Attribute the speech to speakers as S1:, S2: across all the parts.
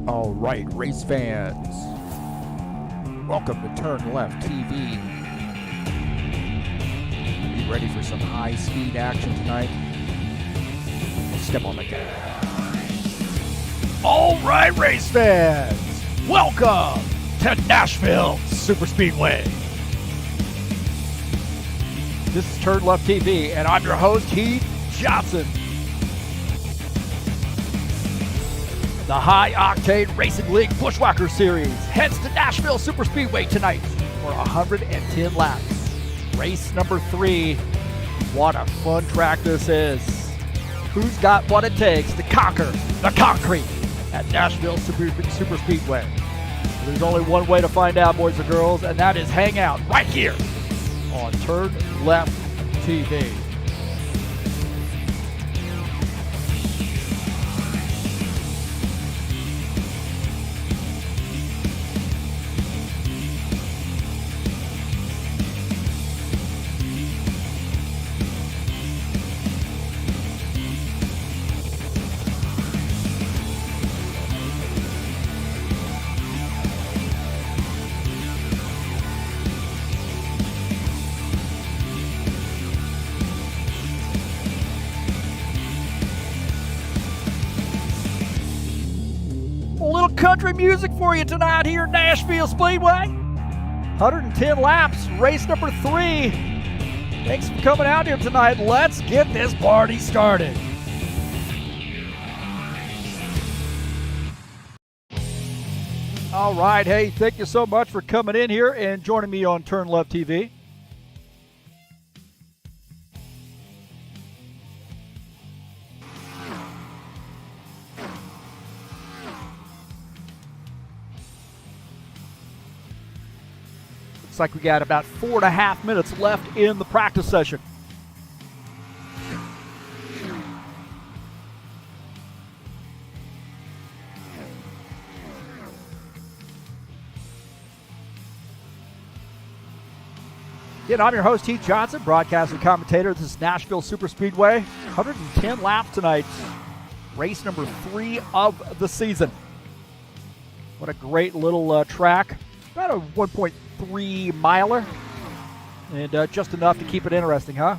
S1: All right, race fans, welcome to TurnLeftTV. Be ready for some high-speed action tonight. Step on the gas. All right, race fans, welcome to Nashville Superspeedway. This is TurnLeftTV, and I'm your host, Heath Johnson. The High Octane Racing League Buschwackers Series heads to Nashville Superspeedway tonight for 110 laps. Race number 3. What a fun track this is. Who's got what it takes to conquer the concrete at Nashville Superspeedway? There's only one way to find out, boys and girls, and that is hang out right here on TurnLeftTV. Country music for you tonight here at Nashville Speedway. 110 laps, race number 3. Thanks for coming out here tonight. Let's get this party started. All right, hey, thank you so much for coming in here and joining me on TurnLeftTV. Looks like we got about 4.5 minutes left in the practice session. Again, I'm your host, Heath Johnson, broadcaster and commentator. This is Nashville Superspeedway. 110 laps tonight. Race number 3 of the season. What a great little track. About a 1.3 miler, and just enough to keep it interesting, huh?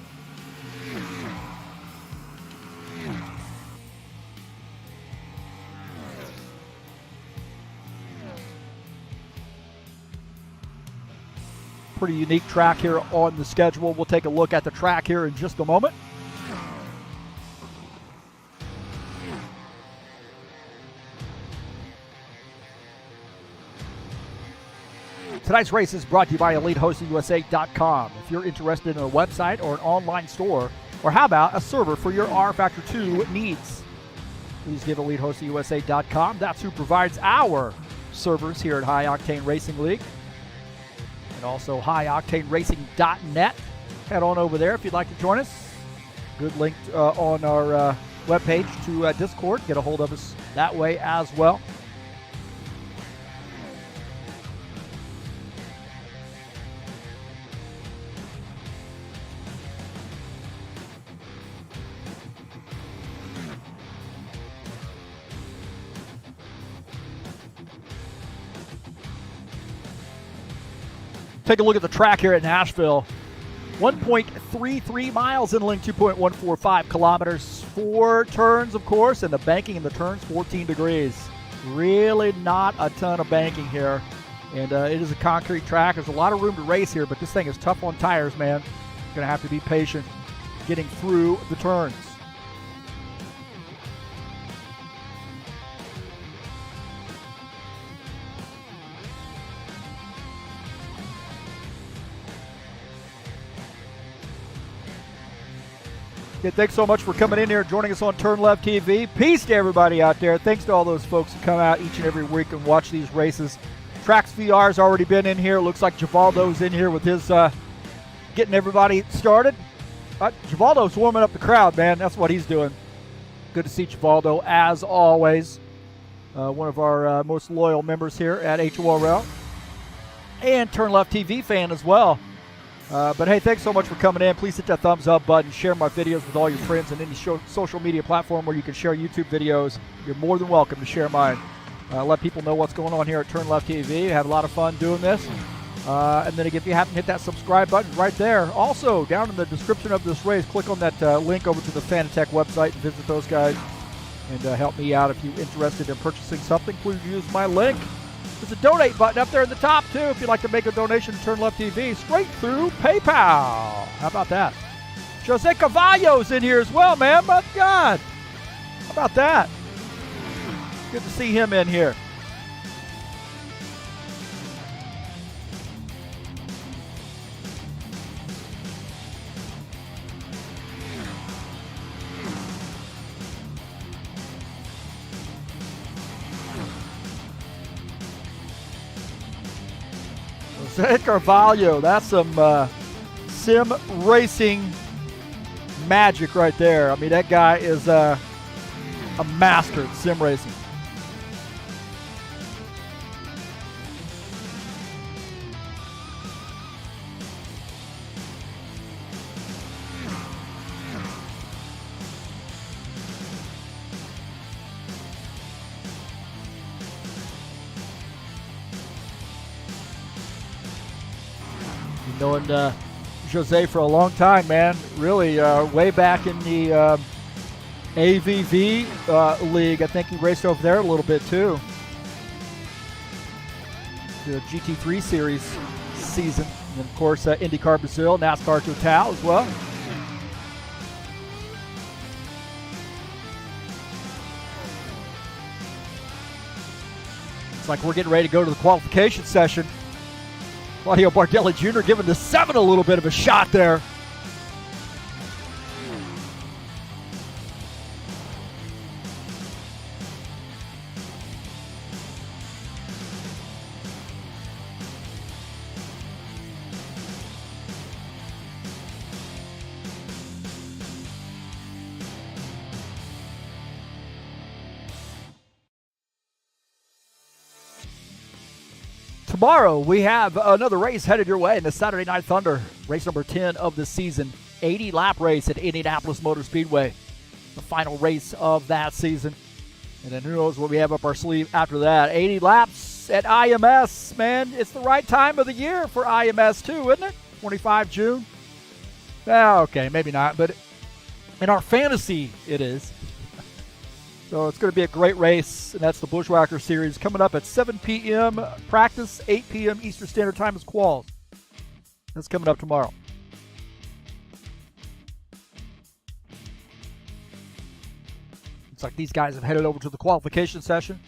S1: Pretty unique track here on the schedule. We'll take a look at the track here in just a moment. Tonight's race is brought to you by EliteHostingUSA.com. If you're interested in a website or an online store, or how about a server for your rFactor 2 needs, please give EliteHostingUSA.com. That's who provides our servers here at High Octane Racing League. And also HighOctaneRacing.net. Head on over there if you'd like to join us. Good link on our webpage to Discord. Get a hold of us that way as well. Take a look at the track here at Nashville. 1.33 miles in length, 2.145 kilometers. 4 turns, of course, and the banking in the turns, 14 degrees. Really not a ton of banking here. And it is a concrete track. There's a lot of room to race here, but this thing is tough on tires, man. You're going to have to be patient getting through the turns. Thanks so much for coming in here and joining us on TurnLeftTV. Peace to everybody out there. Thanks to all those folks who come out each and every week and watch these races. Trax VR's already been in here. Looks like Givaldo's in here with his getting everybody started. Givaldo's warming up the crowd, man. That's what he's doing. Good to see Givaldo, as always. One of our most loyal members here at HORL. And TurnLeftTV fan as well. But hey, thanks so much for coming in. Please hit that thumbs up button. Share my videos with all your friends on any social media platform where you can share YouTube videos. You're more than welcome to share mine. let people know what's going on here at TurnLeftTV. Have a lot of fun doing this. And then if you haven't hit that subscribe button right there. Also, down in the description of this race, click on that link over to the Fanatec website and visit those guys. And help me out if you're interested in purchasing something. Please use my link. There's a donate button up there in the top, too, if you'd like to make a donation to TurnLeftTV straight through PayPal. How about that? Jose Cavallo's in here as well, man. My God. How about that? Good to see him in here. Jose Carvalho, that's some sim racing magic right there. I mean, that guy is a master at sim racing. Knowing Jose for a long time, man. Really, way back in the AVV league. I think he raced over there a little bit too. The GT3 series season. And of course, IndyCar Brazil, NASCAR Total as well. It's like we're getting ready to go to the qualification session. Claudio Bardelli Jr. giving the 7 a little bit of a shot there. Tomorrow, we have another race headed your way in the Saturday Night Thunder, race number 10 of the season, 80-lap race at Indianapolis Motor Speedway, the final race of that season. And then who knows what we have up our sleeve after that. 80 laps at IMS, man. It's the right time of the year for IMS too, isn't it? 25 June. Okay, maybe not, but in our fantasy, it is. So it's going to be a great race, and that's the Buschwacker Series coming up at 7 p.m. practice, 8 p.m. Eastern Standard Time is quals. That's coming up tomorrow. Looks like these guys have headed over to the qualification session.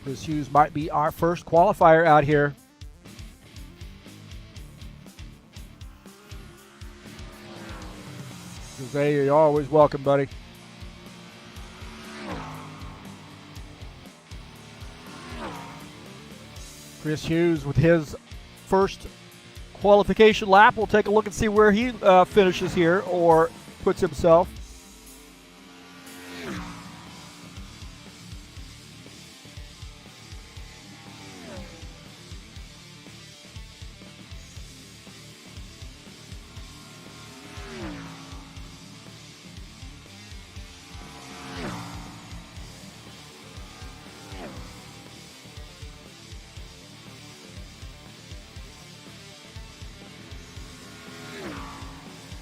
S1: Chris Hughes might be our first qualifier out here. Jose, you're always welcome, buddy. Chris Hughes with his first qualification lap. We'll take a look and see where he finishes here or puts himself.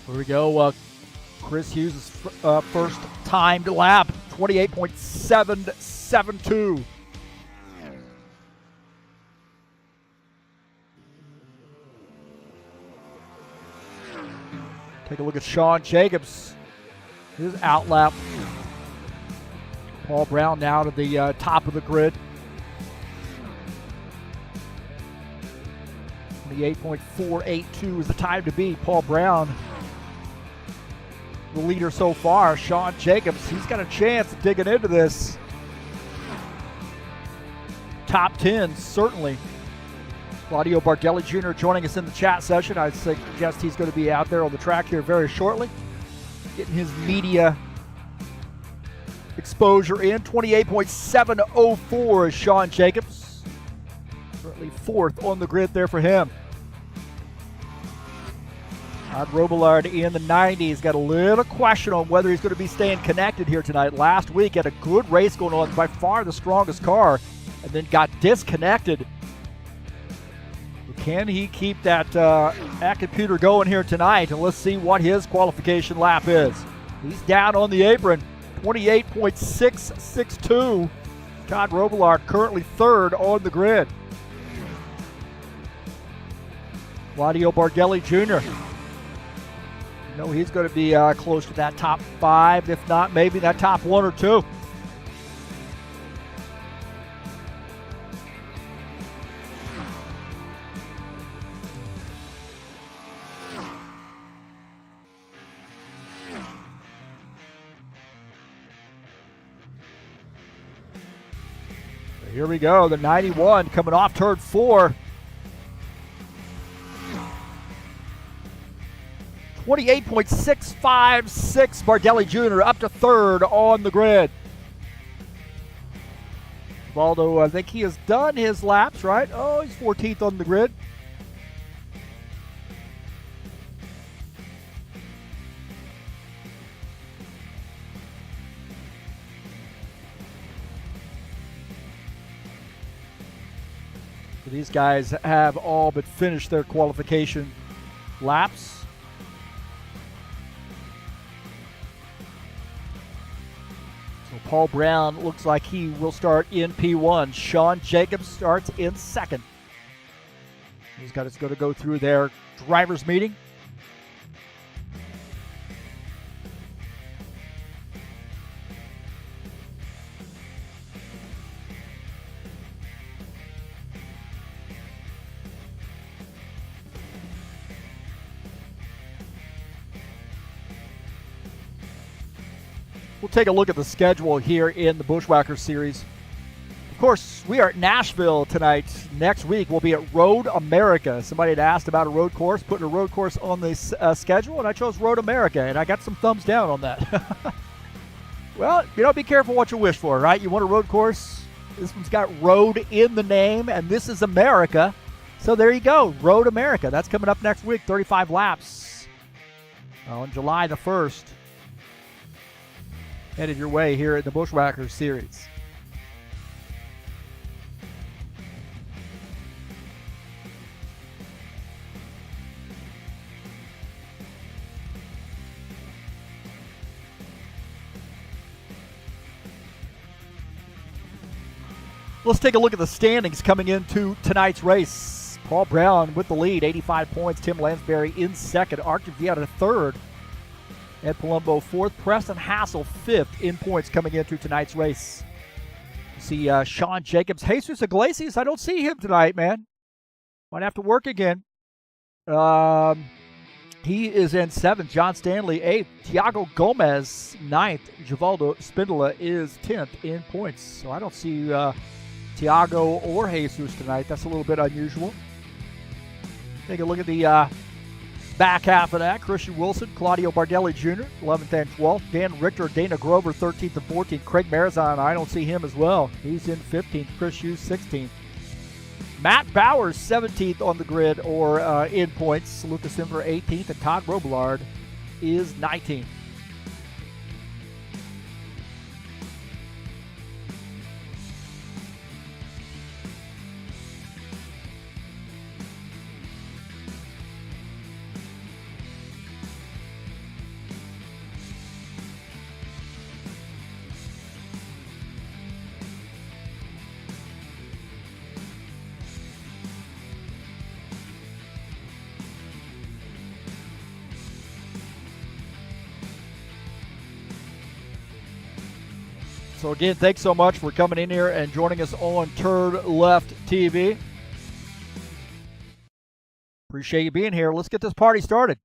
S1: Here we go. Chris Hughes' first timed lap, 28.772. Take a look at Sean Jacobs, his out lap. Paul Brown now to the top of the grid. 28.482 is the time to beat. Paul Brown, the leader so far. Sean Jacobs, he's got a chance of digging into this. Top 10, certainly. Claudio Bardelli Jr. joining us in the chat session. I suggest he's going to be out there on the track here very shortly, getting his media exposure in. 28.704 is Sean Jacobs. currently 4th on the grid there for him. Todd Robillard in the 90s. Got a little question on whether he's going to be staying connected here tonight. Last week had a good race going on, by far the strongest car, and then got disconnected. Can he keep that computer going here tonight? And let's see what his qualification lap is. He's down on the apron, 28.662. Todd Robillard currently 3rd on the grid. Claudio Bargelli Jr. You know he's going to be close to that top 5, if not maybe that top 1 or 2. Here we go, the 91 coming off turn 4. 28.656 Bargelli Jr. up to 3rd on the grid. Valdo, I think he has done his laps, right? Oh, he's 14th on the grid. These guys have all but finished their qualification laps. So Paul Brown looks like he will start in P1. Sean Jacobs starts in 2nd. These guys are going to go through their drivers' meeting. We'll take a look at the schedule here in the Buschwackers series. Of course, we are at Nashville tonight. Next week, we'll be at Road America. Somebody had asked about a road course, putting a road course on the schedule, and I chose Road America, and I got some thumbs down on that. Well, be careful what you wish for, right? You want a road course? This one's got road in the name, and this is America. So there you go, Road America. That's coming up next week, 35 laps on July the 1st. Headed your way here at the Buschwackers series. Let's take a look at the standings coming into tonight's race. Paul Brown with the lead, 85 points. Tim Lansbury in 2nd. Arctic Vieta 3rd. Ed Palumbo 4th. Preston Hassel 5th in points coming into tonight's race. See Sean Jacobs. Jesus Iglesias, I don't see him tonight, man. Might have to work again. He is in 7th. John Stanley 8th. Tiago Gomez 9th. Givaldo Spindola is 10th in points. So I don't see Tiago or Jesus tonight. That's a little bit unusual. Take a look at the back half of that. Christian Wilson, Claudio Bargelli Jr., 11th and 12th. Dan Richter, Dana Grover, 13th and 14th. Craig Marizon, I don't see him as well. He's in 15th. Chris Hughes, 16th. Matt Bowers, 17th on the grid or in points. Lucas Simver, 18th. And Todd Robillard is 19th. So again, thanks so much for coming in here and joining us on TurnLeftTV. Appreciate you being here. Let's get this party started.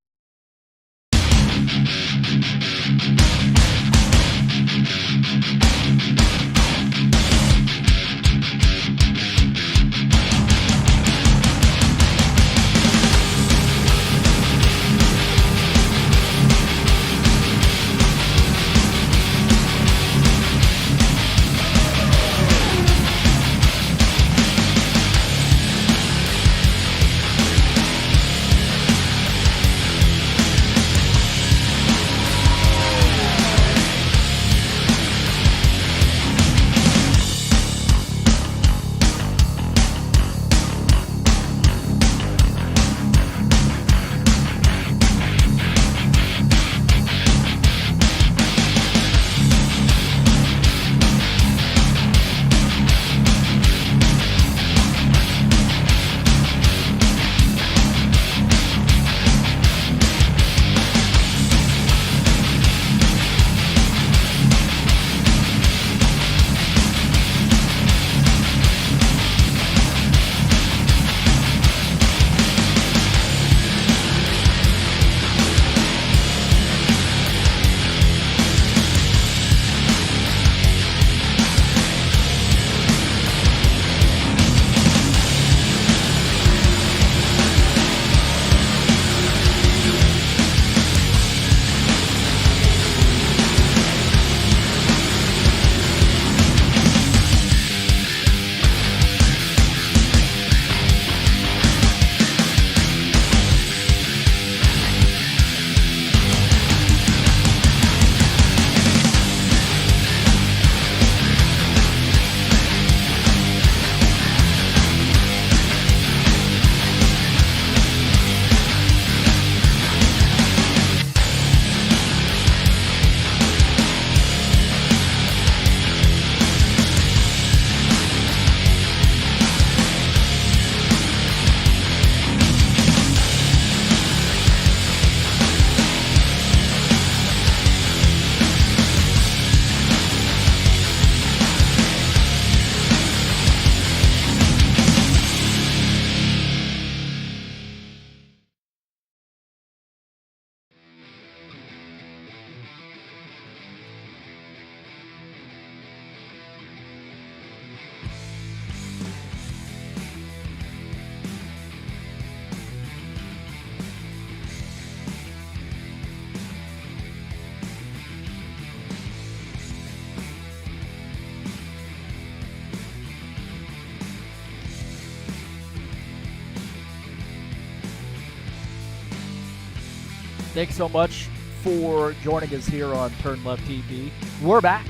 S1: Thanks so much for joining us here on TurnLeft TV. We're back.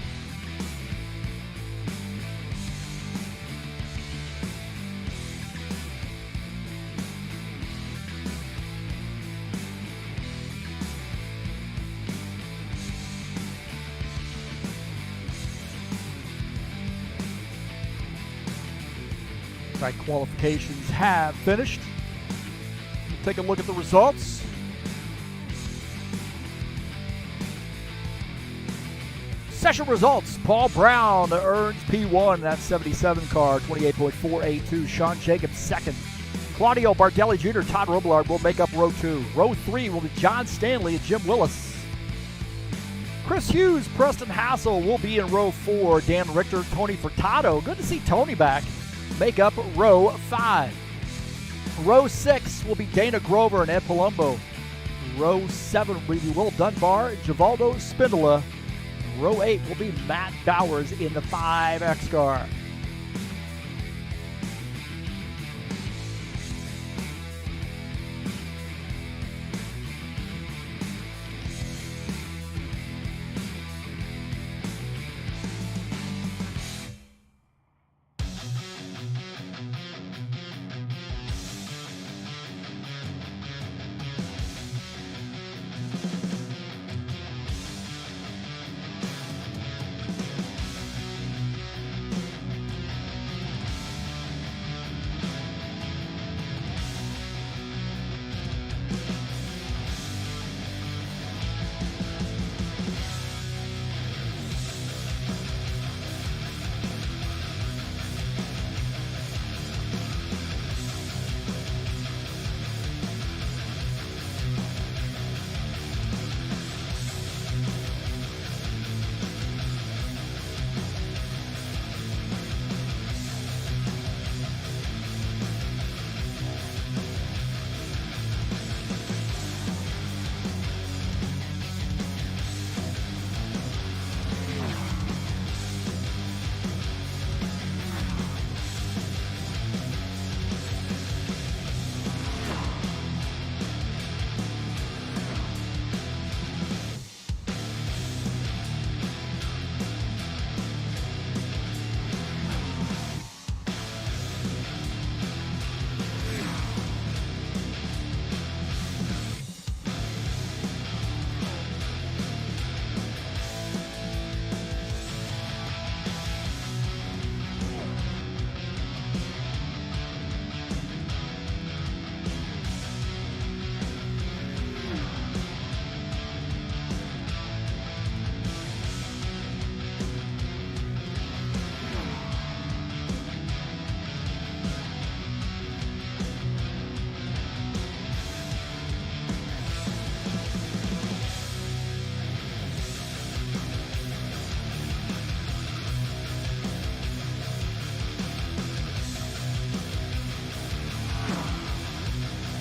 S1: Track qualifications have finished. We'll take a look at the results. Session results. Paul Brown earns P1. That's 77 car, 28.482. Sean Jacobs second. Claudio Bardelli Jr., Todd Robillard will make up row 2. Row 3 will be John Stanley and Jim Willis. Chris Hughes, Preston Hassel will be in row 4. Dan Richter, Tony Furtado. Good to see Tony back. Make up row 5. Row 6 will be Dana Grover and Ed Palumbo. Row 7 will be Will Dunbar and Givaldo Spindola. Row 8 will be Matt Bowers in the 5X car.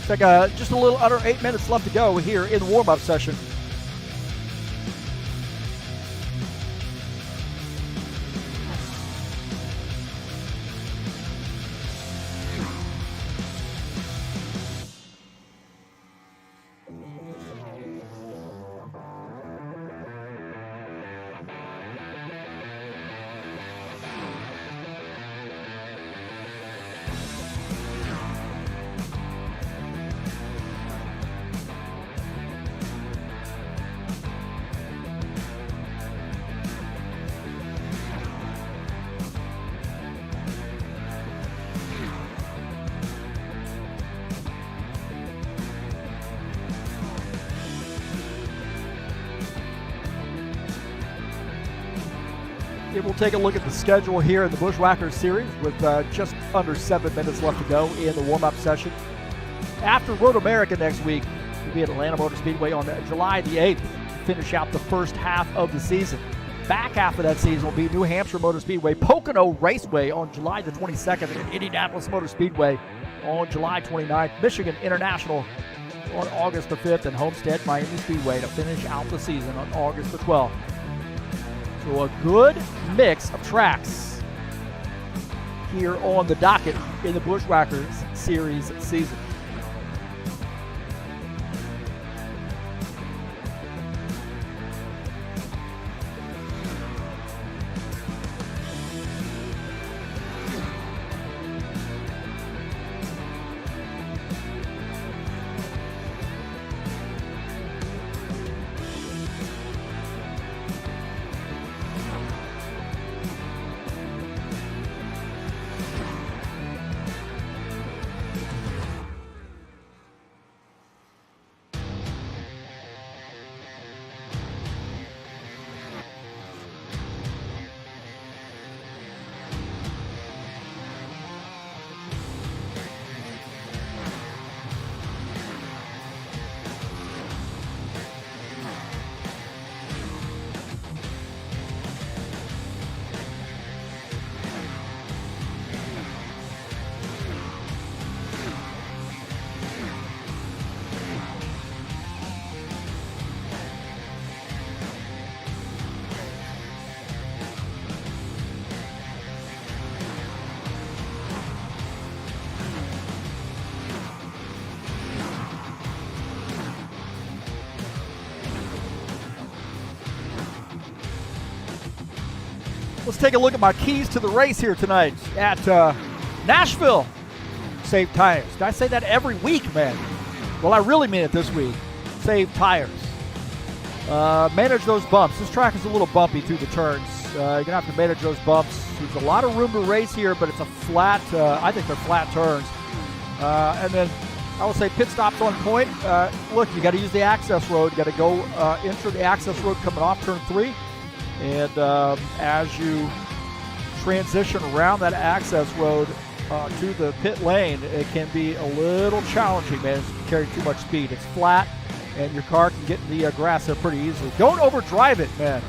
S1: Like just a little under 8 minutes left to go here in the warm-up session. We'll take a look at the schedule here in the Buschwackers series with just under 7 minutes left to go in the warm-up session. After Road America next week, we'll be at Atlanta Motor Speedway on July the 8th to finish out the first half of the season. Back half of that season will be New Hampshire Motor Speedway, Pocono Raceway on July the 22nd, and Indianapolis Motor Speedway on July 29th, Michigan International on August the 5th, and Homestead Miami Speedway to finish out the season on August the 12th. So a good mix of tracks here on the docket in the Buschwackers Series season. Let's take a look at my keys to the race here tonight at Nashville. Save tires. Did I say that every week, man? Well, I really mean it this week. Save tires. Manage those bumps. This track is a little bumpy through the turns. You're going to have to manage those bumps. There's a lot of room to race here, but it's a flat, I think they're flat turns. And then I will say pit stops on point. Look, you got to use the access road. You got to go enter the access road coming off turn 3. And as you transition around that access road to the pit lane, it can be a little challenging, man, if you carry too much speed. It's flat, and your car can get in the grass there pretty easily. Don't overdrive it, man.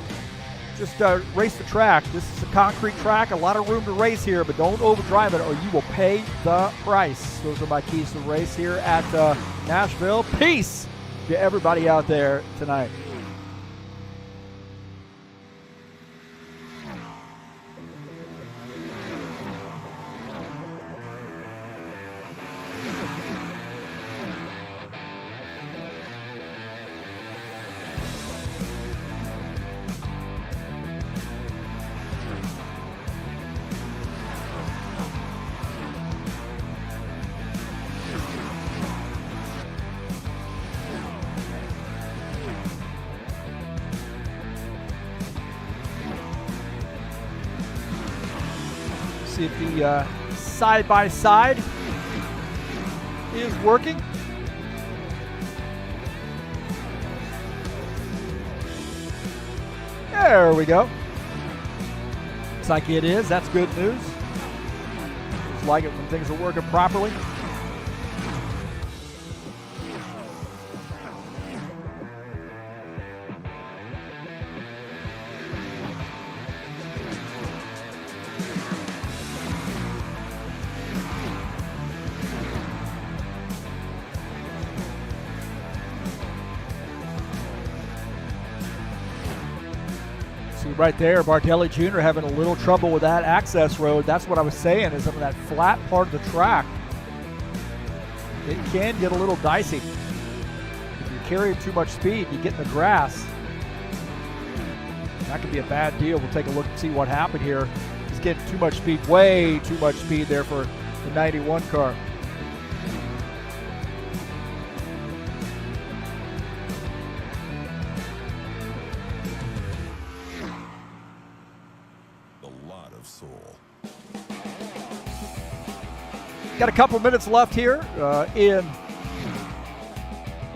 S1: Just race the track. This is a concrete track, a lot of room to race here, but don't overdrive it or you will pay the price. Those are my keys to the race here at Nashville. Peace to everybody out there tonight. See if the side-by-side is working. There we go. Looks like it is. That's good news. Just like it when things are working properly. Right there, Bardelli Jr. having a little trouble with that access road. That's what I was saying, is on that flat part of the track, it can get a little dicey. If you're carrying too much speed, you get in the grass. That could be a bad deal. We'll take a look and see what happened here. He's getting too much speed, way too much speed there for the 91 car. Got a couple minutes left here in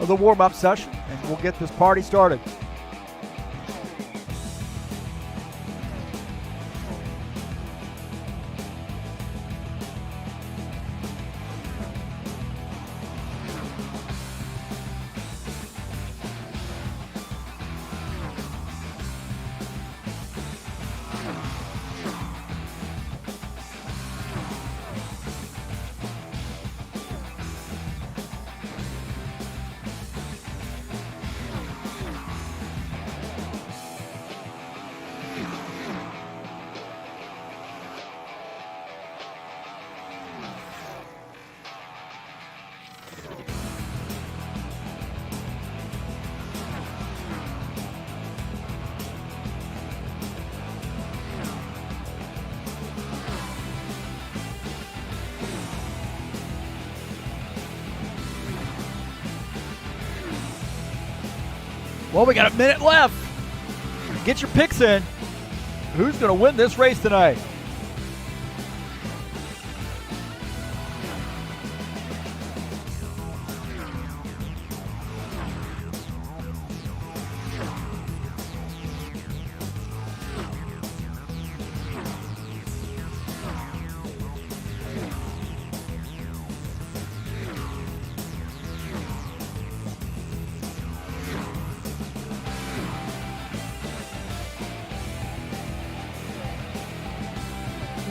S1: the warm-up session, and we'll get this party started. Well, we got a minute left. Get your picks in. Who's going to win this race tonight?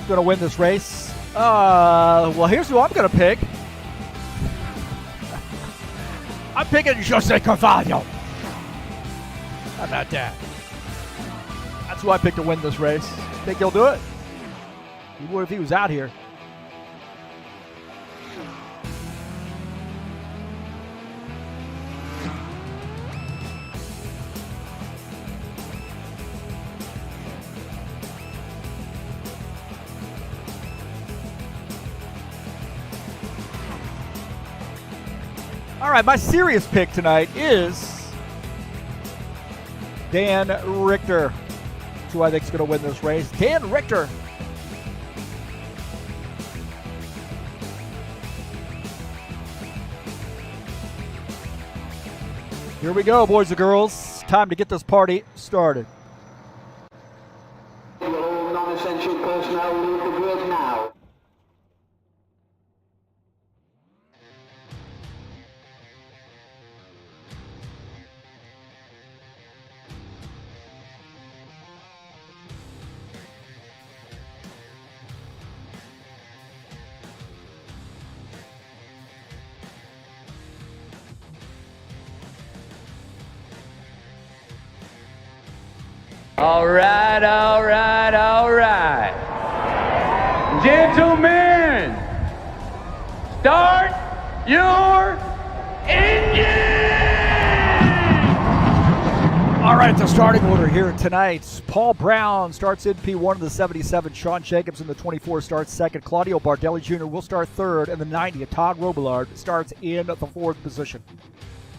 S1: Going to win this race? Well, here's who I'm going to pick. I'm picking Jose Carvalho. How about that? That's who I picked to win this race. Think he'll do it? He would if he was out here. All right, my serious pick tonight is Dan Richter. That's who I think is going to win this race. Dan Richter. Here we go, boys and girls. Time to get this party started.
S2: All non-essential personnel leave the grid now.
S3: All right. Gentlemen, start your engine!
S1: All right, the starting order here tonight. Paul Brown starts in P1 of the 77. Sean Jacobs in the 24 starts second. Claudio Bardelli Jr. will start third. And the 90, Todd Robillard, starts in the fourth position.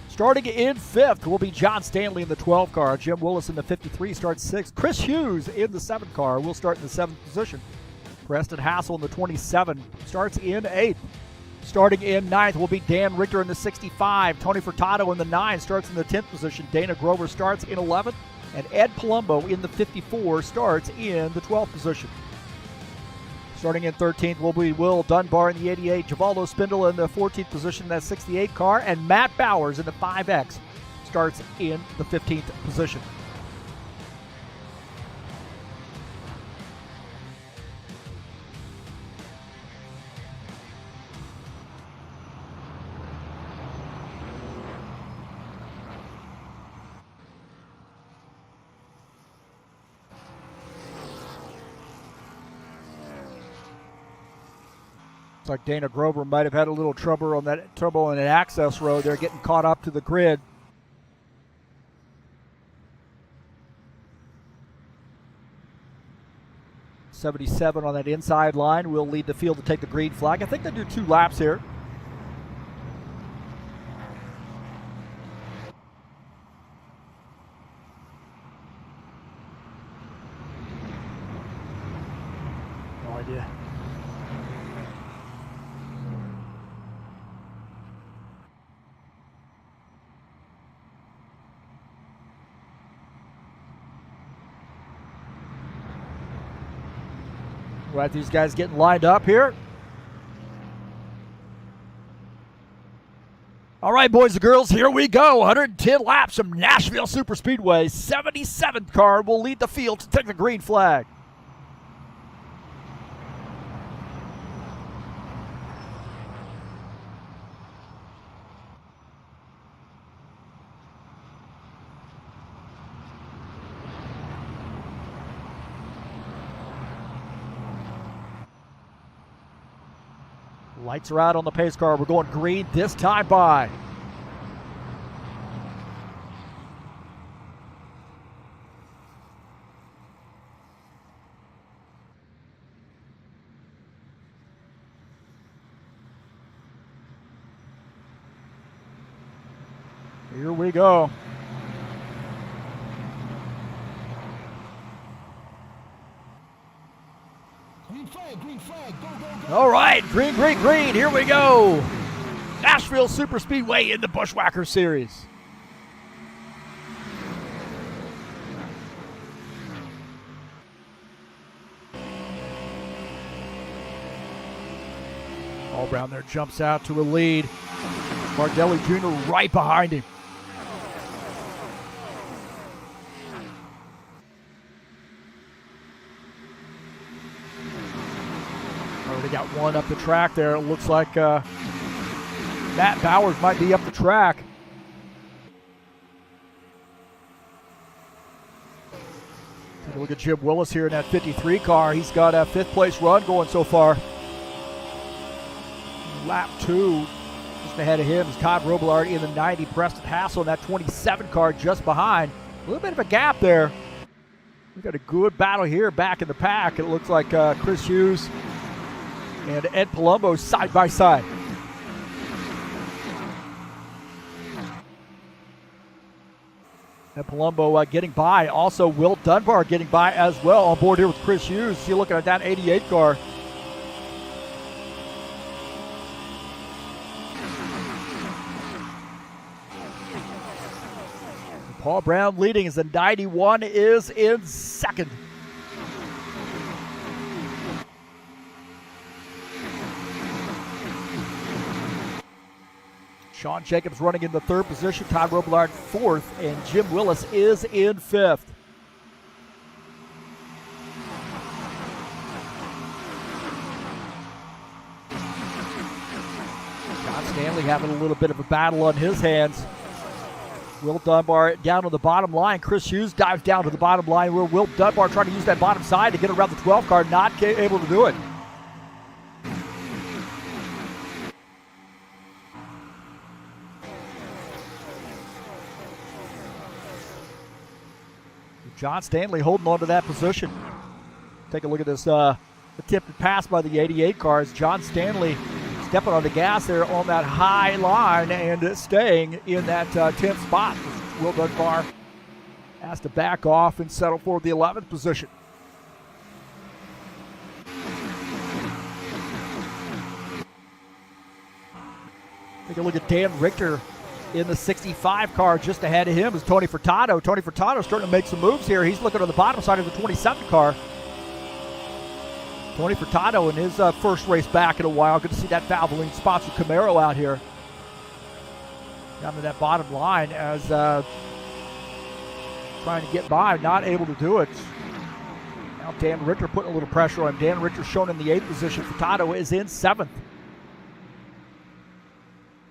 S1: Starting in fifth will be John Stanley in the 12 car. Jim Willis in the 53 starts sixth. Chris Hughes in the 7 car will start in the 7th position. Preston Hassel in the 27 starts in 8th. Starting in 9th will be Dan Richter in the 65. Tony Furtado in the 9 starts in the 10th position. Dana Grover starts in 11th. And Ed Palumbo in the 54 starts in the 12th position. Starting in 13th will be Will Dunbar in the 88, Givaldo Spindle in the 14th position in that 68 car, and Matt Bowers in the 5X starts in the 15th position. Looks like Dana Grover might have had a little trouble on that access road there, getting caught up to the grid. '77 on that inside line will lead the field to take the green flag. I think they do 2 laps here. No idea. Right, these guys getting lined up here. All right, boys and girls, here we go. 110 laps from Nashville Superspeedway. 77th car will lead the field to take the green flag. Lights are out on the pace car. We're going green this time by. Here we go.
S4: Green flag, go, go, go.
S1: All right, green. Here we go. Nashville Superspeedway in the Buschwackers Series. Paul Brown there jumps out to a lead. Bardelli Jr. right behind him. Already got one up the track there. It looks like Matt Bowers might be up the track. Take a look at Jim Willis here in that 53 car. He's got a 5th place run going so far. Lap 2, just ahead of him is Todd Robillard in the 90. Preston Hassel in that 27 car just behind. A little bit of a gap there. We've got a good battle here back in the pack. It looks like Chris Hughes and Ed Palumbo side by side. And Palumbo getting by. Also, Will Dunbar getting by as well on board here with Chris Hughes. You're looking at that 88 car. Paul Brown leading as the 91 is in second. Sean Jacobs running in the third position, Todd Robillard fourth, and Jim Willis is in fifth. John Stanley having a little bit of a battle on his hands. Will Dunbar down to the bottom line. Chris Hughes dives down to the bottom line where Will Dunbar trying to use that bottom side to get around the 12 car, not able to do it. John Stanley holding on to that position. Take a look at this attempted pass by the 88 cars. John Stanley stepping on the gas there on that high line and staying in that 10th spot. Will Dunbar has to back off and settle for the 11th position. Take a look at Dan Richter in the 65 car. Just ahead of him is Tony Furtado. Tony Furtado starting to make some moves here. He's looking on the bottom side of the 27 car. Tony Furtado in his first race back in a while. Good to see that Valvoline sponsored Camaro out here. Down to that bottom line as trying to get by, not able to do it. Now Dan Richter putting a little pressure on him. Dan Richter shown in the 8th position. Furtado is in 7th.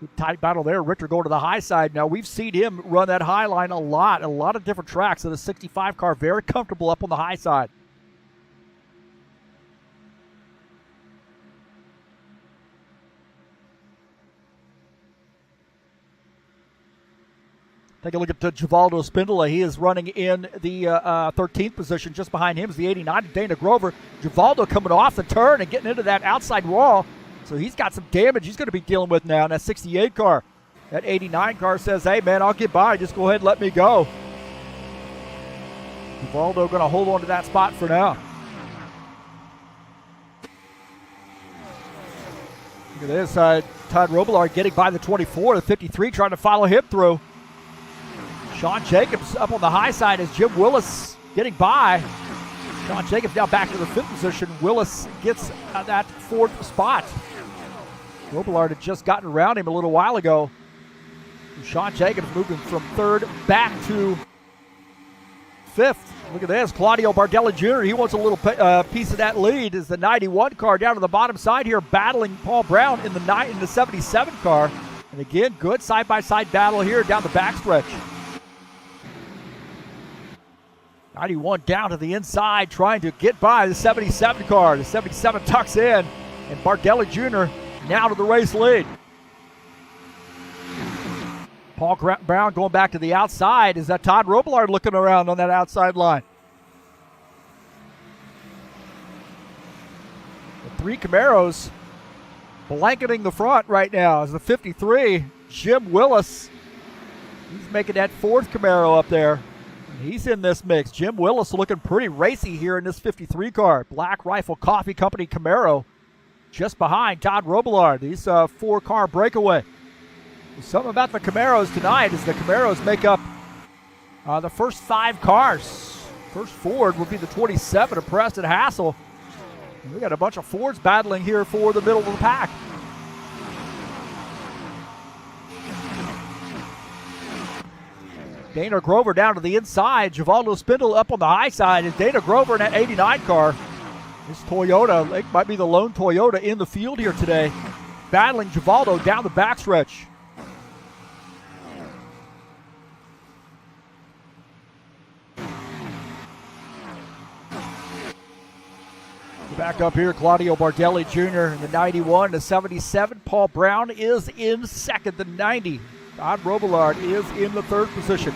S1: Good tight battle there. Richter going to the high side. Now we've seen him run that high line a lot of different tracks. So the 65 car very comfortable up on the high side. Take a look at Givaldo Spindola. He is running in the 13th position. Just behind him is the 89, Dana Grover. Givaldo coming off the turn and getting into that outside wall. So he's got some damage he's going to be dealing with now in that 68 car. That 89 car says, hey, man, I'll get by. Just go ahead and let me go. Givaldo going to hold on to that spot for now. Look at this. Todd Robillard getting by the 24, the 53, trying to follow him through. Sean Jacobs up on the high side as Jim Willis getting by. Sean Jacobs now back to the 5th position. Willis gets that 4th spot. Robillard had just gotten around him a little while ago. Sean Jacobs moving from 3rd back to 5th. Look at this. Claudio Bardelli Jr., he wants a little piece of that lead as the 91 car down to the bottom side here battling Paul Brown in the 77 car. And again, good side-by-side battle here down the backstretch. 91 down to the inside, trying to get by the 77 car. The 77 tucks in, and Bardelli Jr. now to the race lead. Paul Brown going back to the outside. Is that Todd Robillard looking around on that outside line? The 3 Camaros blanketing the front right now as the 53, Jim Willis. He's making that 4th Camaro up there. He's in this mix. Jim Willis looking pretty racy here in this 53 car. Black Rifle Coffee Company Camaro just behind Todd Robillard. These 4-car breakaway. Something about the Camaros tonight is the Camaros make up the first 5 cars. First Ford would be the 27 of Preston Hassel. And we got a bunch of Fords battling here for the middle of the pack. Dana Grover down to the inside. Givaldo Spindle up on the high side. Is Dana Grover in that 89 car. This Toyota, it might be the lone Toyota in the field here today. Battling Givaldo down the backstretch. Back up here, Claudio Bardelli Jr. in the 91, the 77. Paul Brown is in 2nd, the 90. Todd Robillard is in the 3rd position.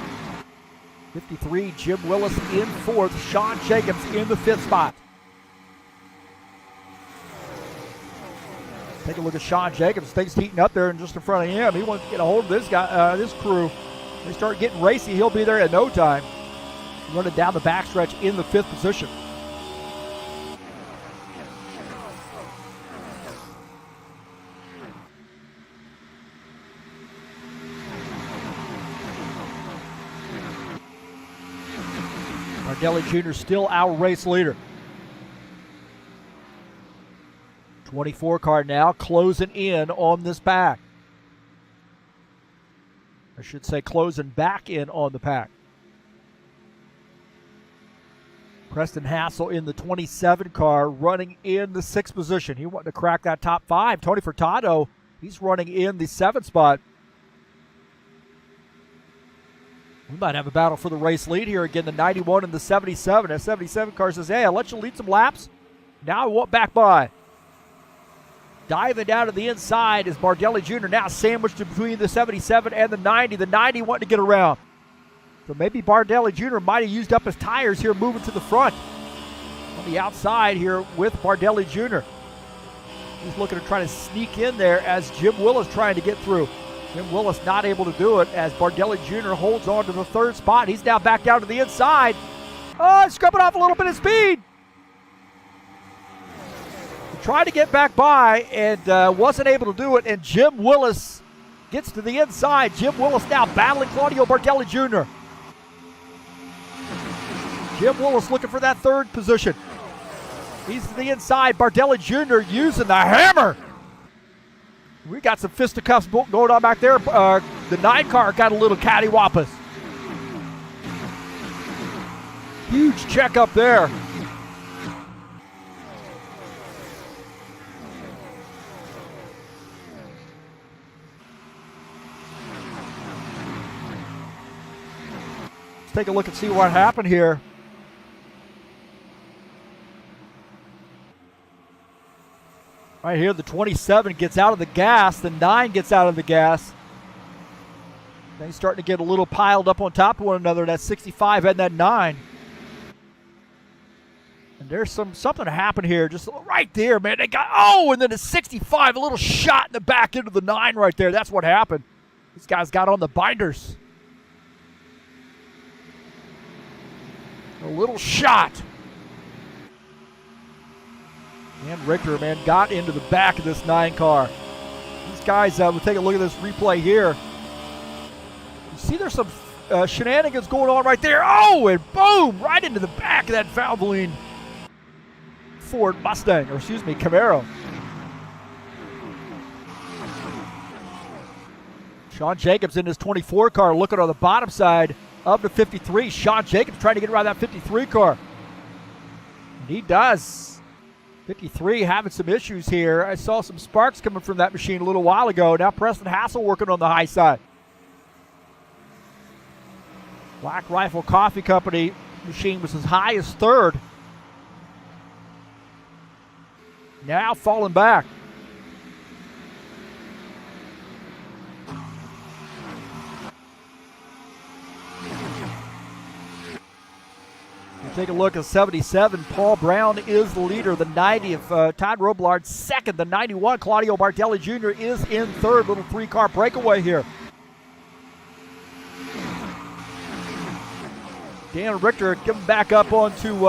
S1: 53, Jim Willis in 4th. Sean Jacobs in the 5th spot. Take a look at Sean Jacobs. Things heating up there and just in front of him. He wants to get a hold of this guy, this crew. They start getting racy, he'll be there in no time. Running down the backstretch in the 5th position. Bardelli Jr. still our race leader. 24 car now closing in on this pack. I should say closing back in on the pack. Preston Hassel in the 27 car running in the 6th position. He wanted to crack that top 5. Tony Furtado, he's running in the 7th spot. We might have a battle for the race lead here again, the 91 and the 77. That 77 car says, hey, I'll let you lead some laps. Now I want back by. Diving down to the inside is Bardelli Jr. now sandwiched between the 77 and the 90. The 90 wanting to get around. So maybe Bardelli Jr. might have used up his tires here moving to the front. On the outside here with Bardelli Jr. He's looking to try to sneak in there as Jim Willis trying to get through. Jim Willis not able to do it as Bardelli Jr. holds on to the 3rd spot. He's now back down to the inside. Oh, he's scrubbing off a little bit of speed. He tried to get back by and wasn't able to do it, and Jim Willis gets to the inside. Jim Willis now battling Claudio Bardelli Jr. Jim Willis looking for that 3rd position. He's to the inside. Bardelli Jr. using the hammer. We got some fisticuffs going on back there. The 9 car got a little cattywampus. Huge check up there. Let's take a look and see what happened here. Right here, the 27 gets out of the gas. The 9 gets out of the gas. They're starting to get a little piled up on top of one another. That 65 and that 9. And there's something happened here. Just right there, man. They got, and then the 65, a little shot in the back into the 9 right there. That's what happened. These guys got on the binders. A little shot. And Richter, man, got into the back of this 9 car. These guys, we'll take a look at this replay here. You see there's some shenanigans going on right there. Oh, and boom, right into the back of that Valvoline Ford Mustang, or excuse me, Camaro. Sean Jacobs in his 24 car looking on the bottom side of the 53. Sean Jacobs trying to get around that 53 car. And he does. 53 having some issues here. I saw some sparks coming from that machine a little while ago. Now Preston Hassel working on the high side. Black Rifle Coffee Company machine was as high as 3rd. Now falling back. Take a look at 77. Paul Brown is the leader. The 90 of Todd Robillard second. The 91, Claudio Bardelli Jr. is in 3rd. Little 3-car breakaway here. Dan Richter coming back up onto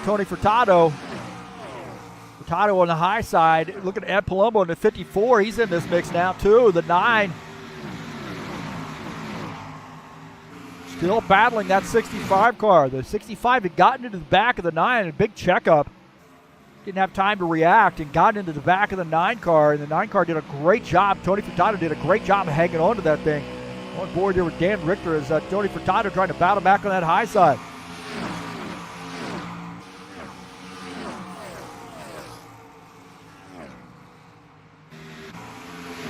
S1: Tony Furtado. Furtado on the high side. Looking at Ed Palumbo in the 54. He's in this mix now too. The 9. Still battling that 65 car. The 65 had gotten into the back of the 9, a big checkup. Didn't have time to react and got into the back of the 9 car, and the 9 car did a great job. Tony Furtado did a great job of hanging on to that thing. On board there with Dan Richter as Tony Furtado trying to battle back on that high side.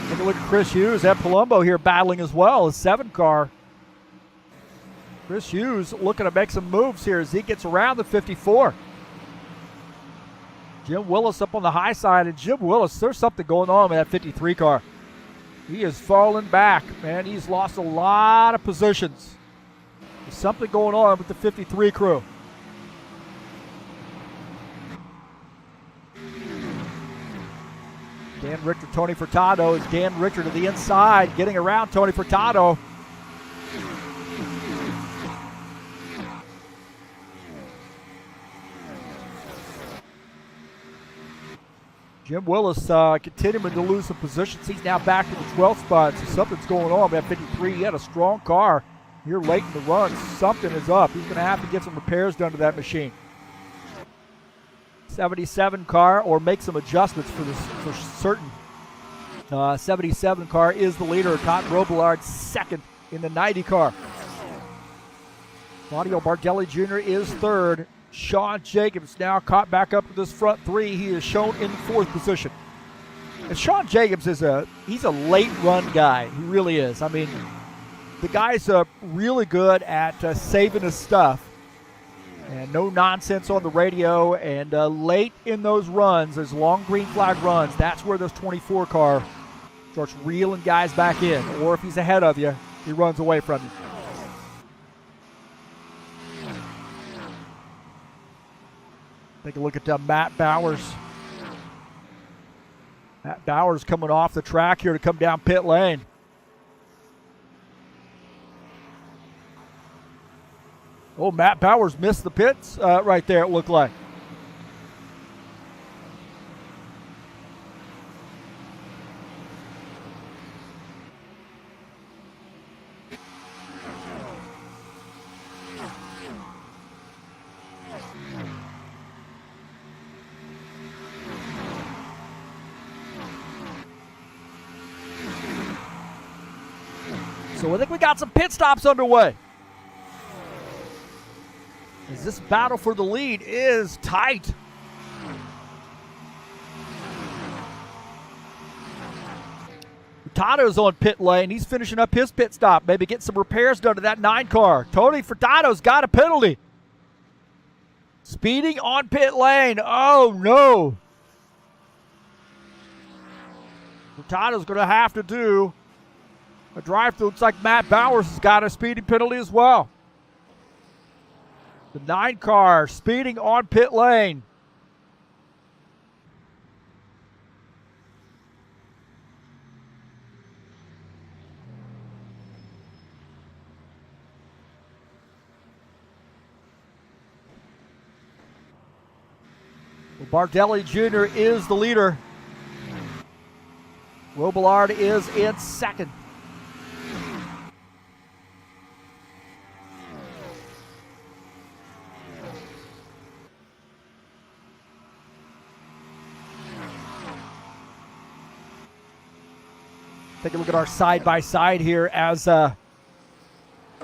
S1: Take a look at Chris Hughes at Palumbo here battling as well, his 7 car. Chris Hughes looking to make some moves here as he gets around the 54. Jim Willis up on the high side, and Jim Willis, there's something going on with that 53 car. He is falling back, man. He's lost a lot of positions. There's something going on with the 53 crew. Dan Richter, Tony Furtado. Is Dan Richter to the inside, getting around Tony Furtado. Jim Willis continuing to lose some positions. He's now back to the 12th spot, so something's going on. At 53, he had a strong car here late in the run. Something is up. He's going to have to get some repairs done to that machine. 77 car, or make some adjustments for certain. 77 car is the leader. Cotton Robillard second in the 90 car. Claudio Bardelli Jr. is third. Sean Jacobs now caught back up to this front three. He is shown in fourth position. And Sean Jacobs he's a late run guy. He really is. I mean, the guy's really good at saving his stuff. And no nonsense on the radio. And late in those runs, those long green flag runs, that's where this 24 car starts reeling guys back in. Or if he's ahead of you, he runs away from you. Take a look at Matt Bowers. Matt Bowers coming off the track here to come down pit lane. Oh, Matt Bowers missed the pits right there, it looked like. So I think we got some pit stops underway. As this battle for the lead is tight. Furtado's on pit lane. He's finishing up his pit stop. Maybe get some repairs done to that 9 car. Tony Furtado's got a penalty. Speeding on pit lane. Oh, no. Furtado's going to have to do a drive-through. Looks like Matt Bowers has got a speeding penalty as well. The 9 car speeding on pit lane. Well, Bardelli Jr. is the leader. Robillard is in second. Take a look at our side-by-side here as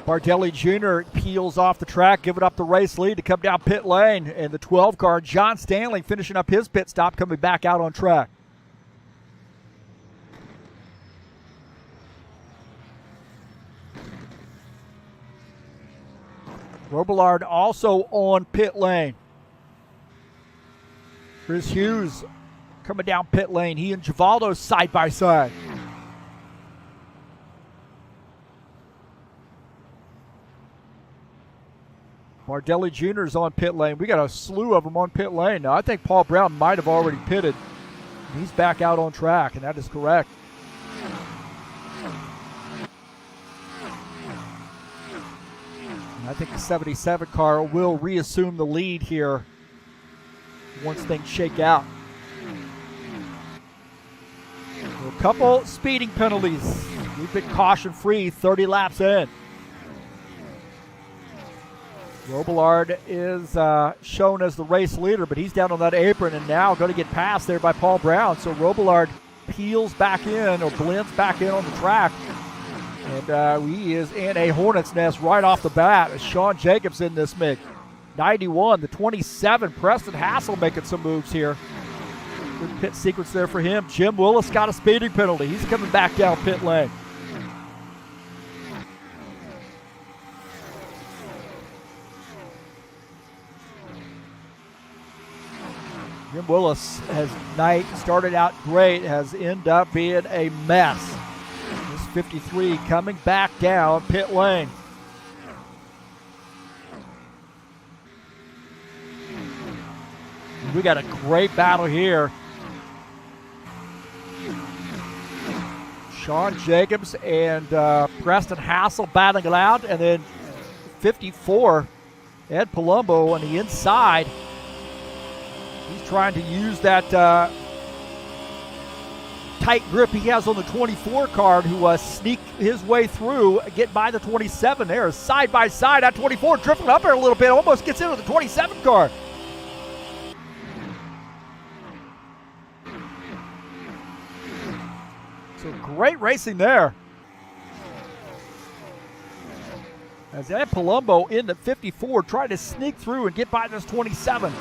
S1: Bardelli Jr. peels off the track, giving up the race lead to come down pit lane. And the 12 car, John Stanley, finishing up his pit stop, coming back out on track. Robillard also on pit lane. Chris Hughes coming down pit lane. He and Givaldo side by side. Bardelli Jr. is on pit lane. We got a slew of them on pit lane. Now, I think Paul Brown might have already pitted. He's back out on track, and that is correct. And I think the 77 car will reassume the lead here once things shake out. So a couple speeding penalties. We've been caution-free 30 laps in. Robillard is shown as the race leader, but he's down on that apron and now going to get passed there by Paul Brown. So Robillard peels back in, or blends back in on the track. And he is in a hornet's nest right off the bat as Sean Jacobs in this mix. 91, the 27, Preston Hassel making some moves here. Good pit sequence there for him. Jim Willis got a speeding penalty. He's coming back down pit lane. Jim Willis started out great, has ended up being a mess. This 53 coming back down pit lane. We got a great battle here. Sean Jacobs and Preston Hassel battling it out, and then 54, Ed Palumbo on the inside. He's trying to use that tight grip he has on the 24 car to sneak his way through, get by the 27 there. Side by side, that 24 drifting up there a little bit, almost gets into the 27 car. So great racing there. As Ed Palumbo in the 54 trying to sneak through and get by this 27.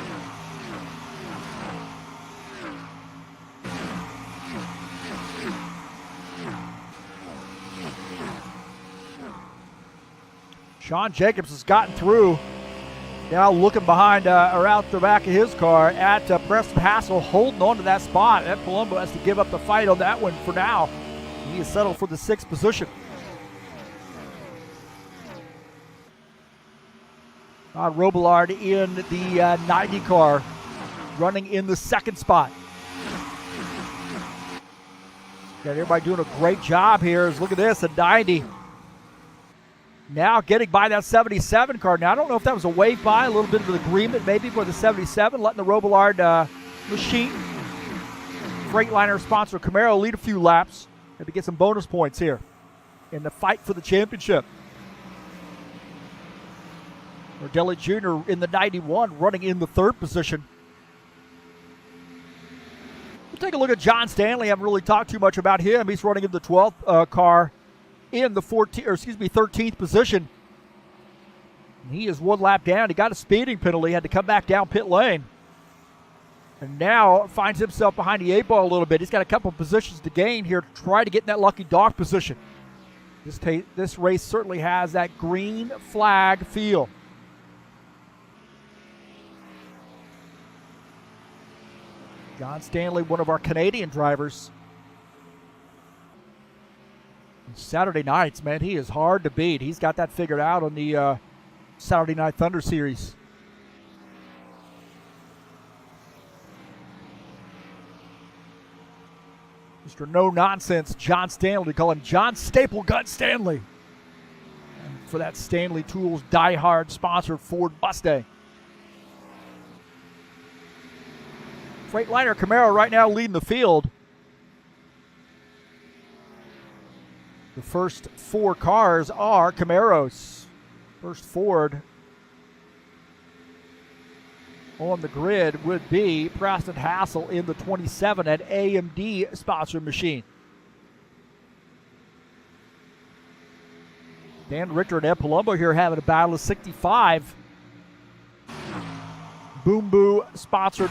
S1: Sean Jacobs has gotten through. Now looking behind or out the back of his car at Preston Hassel, holding on to that spot. Ed Palumbo has to give up the fight on that one for now. He is settled for the 6th position. Todd Robillard in the 90 car, running in the 2nd spot. Got everybody doing a great job here. Look at this, a 90. Now getting by that 77 car. Now I don't know if that was a wave by, a little bit of an agreement maybe for the 77, letting the Robillard machine, Freightliner sponsor Camaro, lead a few laps. Maybe get some bonus points here in the fight for the championship. Ordelli Jr. in the 91, running in the 3rd position. We'll take a look at John Stanley. I haven't really talked too much about him. He's running in the 12th car in the 13th position. He is 1 lap down. He got a speeding penalty, had to come back down pit lane. And now finds himself behind the 8 ball a little bit. He's got a couple positions to gain here to try to get in that lucky dog position. This race certainly has that green flag feel. John Stanley, one of our Canadian drivers. Saturday nights, man, he is hard to beat. He's got that figured out on the Saturday Night Thunder Series. Mr. No Nonsense, John Stanley. We call him John Staple Gun Stanley. And for that Stanley Tools Die Hard sponsored Ford Mustang. Freightliner Camaro right now leading the field. The first 4 cars are Camaros. First Ford on the grid would be Preston Hassel in the 27 at AMD sponsor machine. Dan Richter and Ed Palumbo here having a battle of 65. Boom Boo sponsored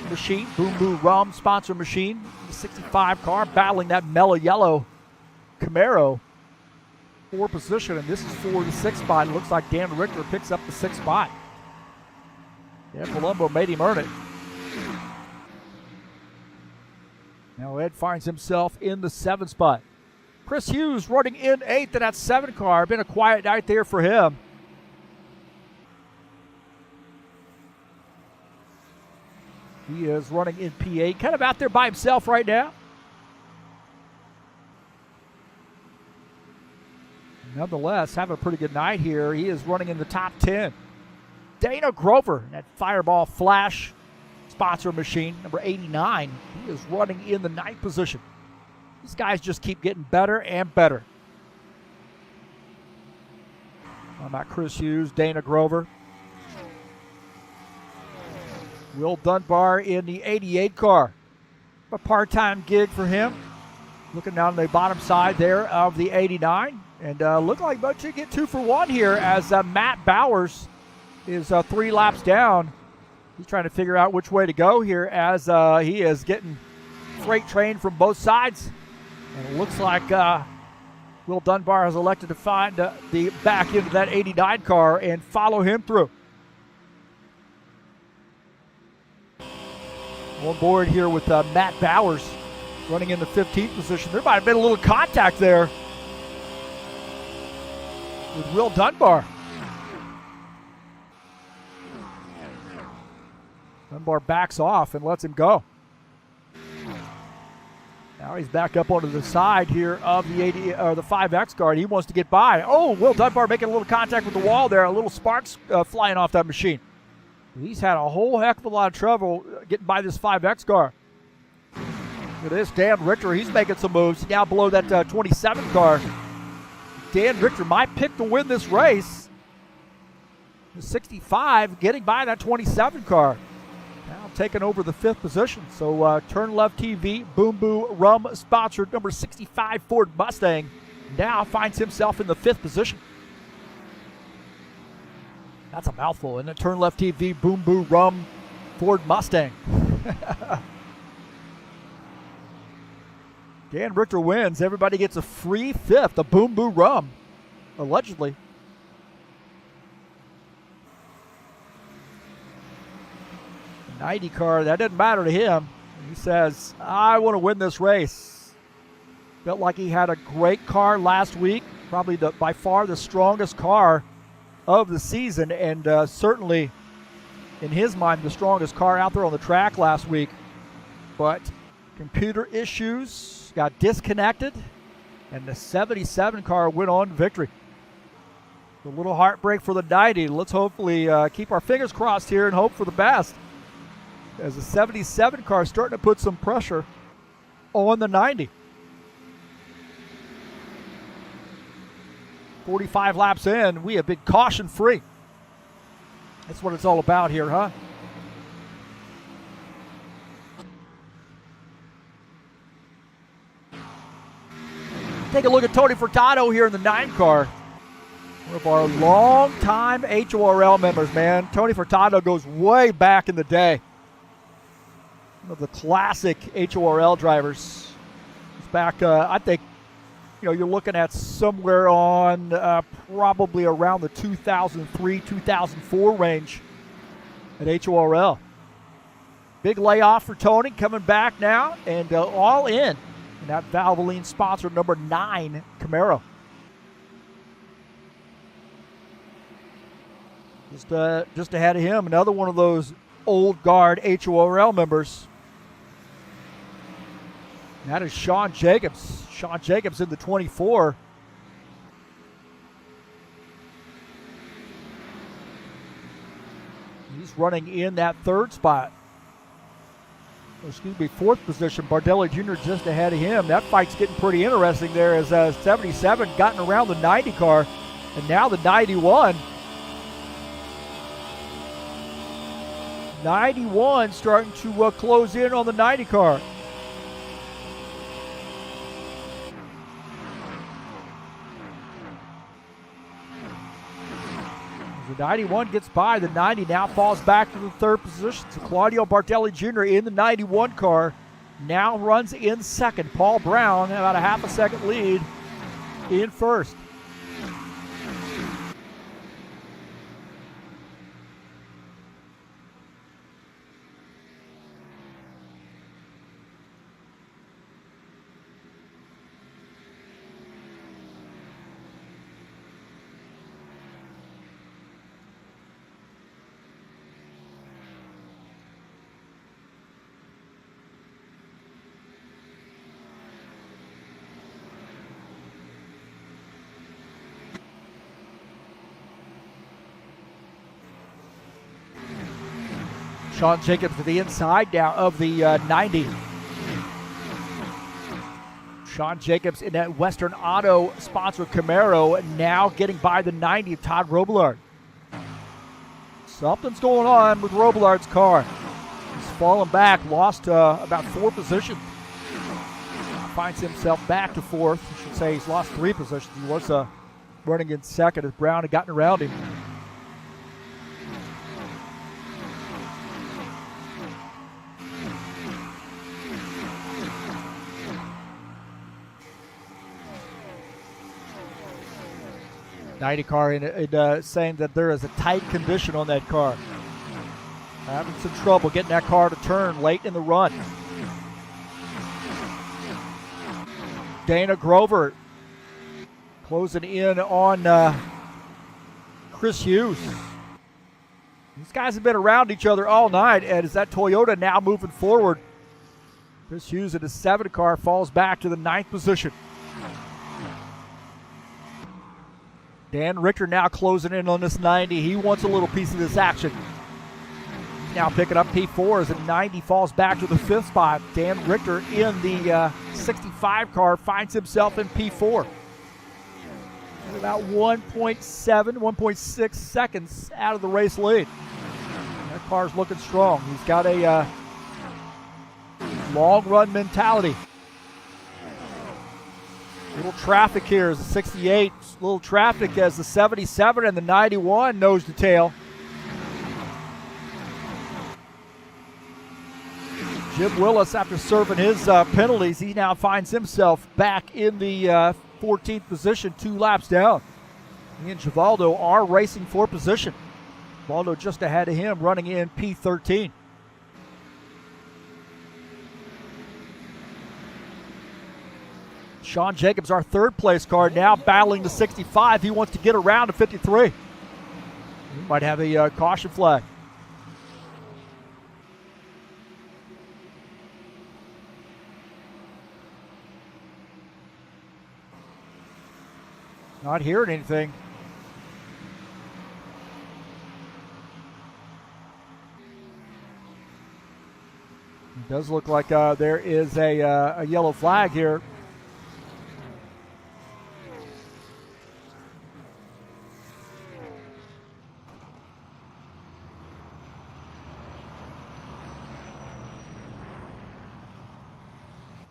S1: machine, Boom Boo Rum sponsor machine. The 65 car battling that mellow yellow Camaro. 4 position, and this is for the 6th spot. It looks like Dan Richter picks up the 6th spot. Yeah, Palumbo made him earn it. Now Ed finds himself in the 7th spot. Chris Hughes running in 8th in that 7 car. Been a quiet night there for him. He is running in P8, kind of out there by himself right now. Nonetheless, having a pretty good night here. He is running in the top 10. Dana Grover, that Fireball Flash sponsor machine, number 89. He is running in the 9th position. These guys just keep getting better and better. How about Chris Hughes, Dana Grover? Will Dunbar in the 88 car. A part-time gig for him. Looking down the bottom side there of the 89. And look like Bud should get 2 for 1 here as Matt Bowers is 3 laps down. He's trying to figure out which way to go here as he is getting freight trained from both sides. And it looks like Will Dunbar has elected to find the back into that 89 car and follow him through. On board here with Matt Bowers running in the 15th position. There might have been a little contact there with Will Dunbar. Dunbar backs off and lets him go. Now he's back up onto the side here of the 80 or the 5X car. He wants to get by. Oh, Will Dunbar making a little contact with the wall there. A little sparks flying off that machine. He's had a whole heck of a lot of trouble getting by this 5X car. Look at this, Dan Richter. He's making some moves. He's now below that 27 car. Dan Richter might pick to win this race. The 65 getting by that 27 car. Now taking over the 5th position. So TurnLeftTV, Boom Boo Rum sponsored number 65 Ford Mustang now finds himself in the 5th position. That's a mouthful, isn't it? TurnLeftTV, Boom Boo Rum Ford Mustang. Dan Richter wins. Everybody gets a free 5th, a Boom Boo Rum, allegedly. The 90 car, that didn't matter to him. He says, I want to win this race. Felt like he had a great car last week, probably by far the strongest car of the season, and certainly, in his mind, the strongest car out there on the track last week. But computer issues got disconnected, and the 77 car went on to victory. A little heartbreak for the 90. Let's hopefully keep our fingers crossed here and hope for the best, as the 77 car is starting to put some pressure on the 90. 45 laps in, we have been caution free. That's what it's all about here, huh? Take a look at Tony Furtado here in the 9 car. One of our longtime HORL members, man. Tony Furtado goes way back in the day. One of the classic HORL drivers. He's back, I think, you're looking at somewhere on probably around the 2003, 2004 range at HORL. Big layoff for Tony, coming back now and all in that Valvoline sponsored number 9 Camaro. Just ahead of him, another one of those old guard HORL members. And that is Sean Jacobs. Sean Jacobs in the 24. He's running in that 3rd spot. Excuse me, 4th position. Bardelli Jr. just ahead of him. That fight's getting pretty interesting there as 77 gotten around the 90 car, and now the 91. 91 starting to close in on the 90 car. The 91 gets by. The 90 now falls back to the 3rd position. So Claudio Bardelli Jr. in the 91 car now runs in 2nd. Paul Brown about a half a second lead in 1st. Sean Jacobs to the inside now of the 90. Sean Jacobs in that Western Auto sponsored Camaro now getting by the 90 of Todd Robillard. Something's going on with Robillard's car. He's fallen back, lost about 4 positions. Finds himself back to 4th. I should say he's lost 3 positions. He was running in 2nd as Brown had gotten around him. car in saying that there is a tight condition on that car. Having some trouble getting that car to turn late in the run. Dana Grover closing in on Chris Hughes. These guys have been around each other all night, and is that Toyota now moving forward Chris Hughes in his 7 car falls back to the 9th position. Dan Richter now closing in on this 90. He wants a little piece of this action. Now picking up P4 as the 90 falls back to the 5th spot. Dan Richter in the 65 car finds himself in P4. At about 1.6 seconds out of the race lead. That car's looking strong. He's got a long run mentality. Little traffic here as the 68. Little traffic as the 77 and the 91 nose to tail. Jim Willis, after serving his penalties, he now finds himself back in the 14th position, 2 laps down. He and Givaldo are racing for position. Givaldo just ahead of him, running in P13. Sean Jacobs, our 3rd place car, now battling the 65. He wants to get around to 53. He might have a caution flag. Not hearing anything. It does look like there is a yellow flag here.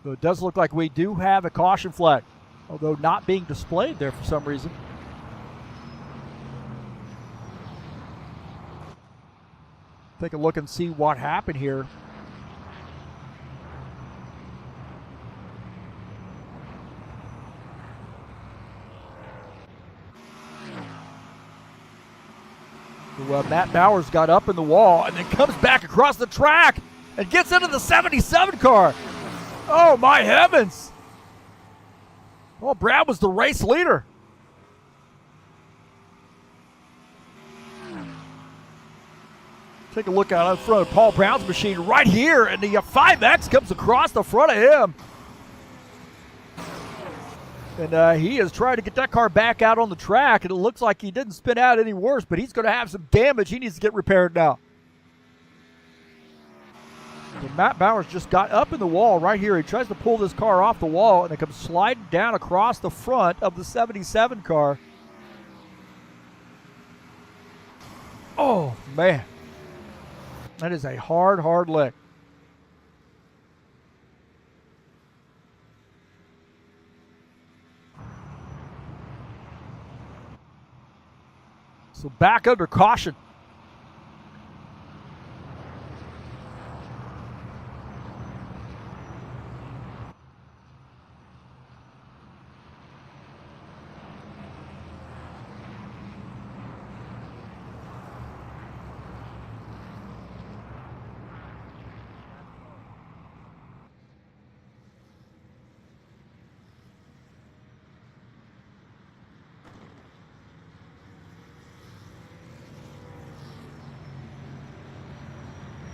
S1: So it does look like we do have a caution flag, although not being displayed there for some reason. Take a look and see what happened here. So, Matt Bowers got up in the wall and then comes back across the track and gets into the 77 car. Oh, my heavens. Well, Brad was the race leader. Take a look out in front of Paul Brown's machine right here, and the 5X comes across the front of him. And he is trying to get that car back out on the track, and it looks like he didn't spin out any worse, but he's going to have some damage. He needs to get repaired now. And Matt Bowers just got up in the wall right here. He tries to pull this car off the wall, and it comes sliding down across the front of the 77 car. Oh, man. That is a hard, hard lick. So back under caution.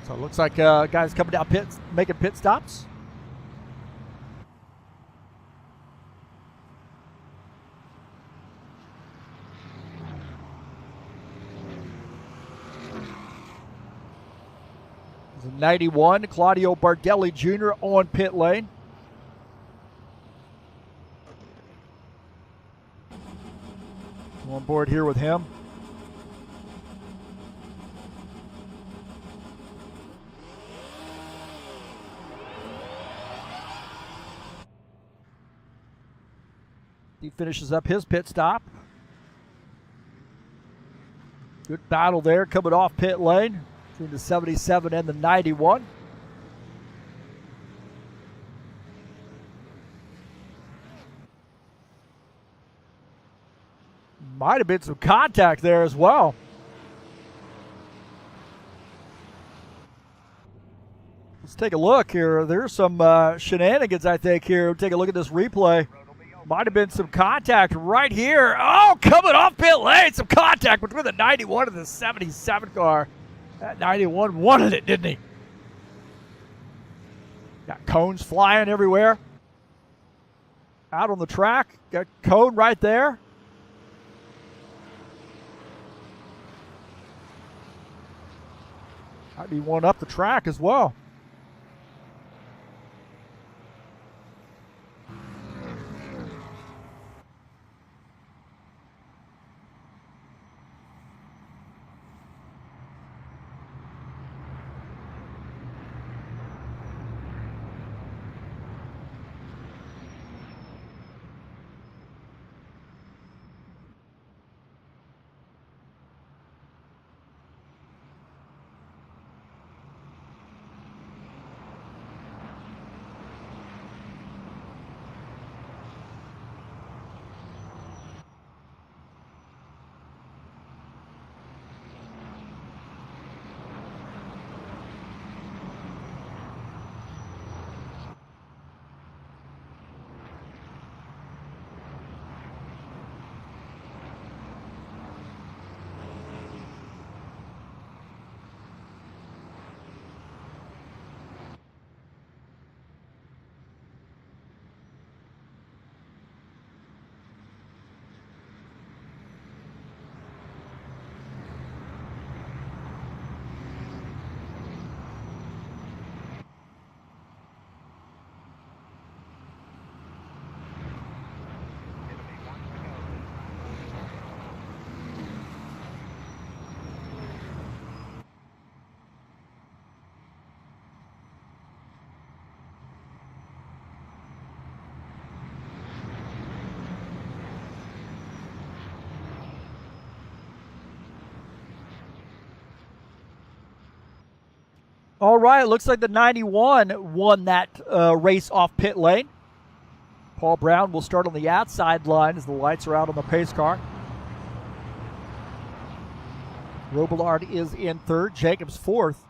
S1: So it looks like guys coming down pits, making pit stops. There's a 91, Claudio Bardelli Jr. on pit lane. On board here with him. He finishes up his pit stop. Good battle there coming off pit lane between the 77 and the 91. Might have been some contact there as well. Let's take a look here. There's some shenanigans, I think, here. We'll take a look at this replay. Might have been some contact right here. Oh, coming off pit lane. Some contact between the 91 and the 77 car. That 91 wanted it, didn't he? Got Cones flying everywhere. Out on the track, got cone right there. Might be one up the track as well. All right, looks like the 91 won that race off pit lane. Paul Brown will start on the outside line as the lights are out on the pace car. Robillard is in third, Jacobs fourth.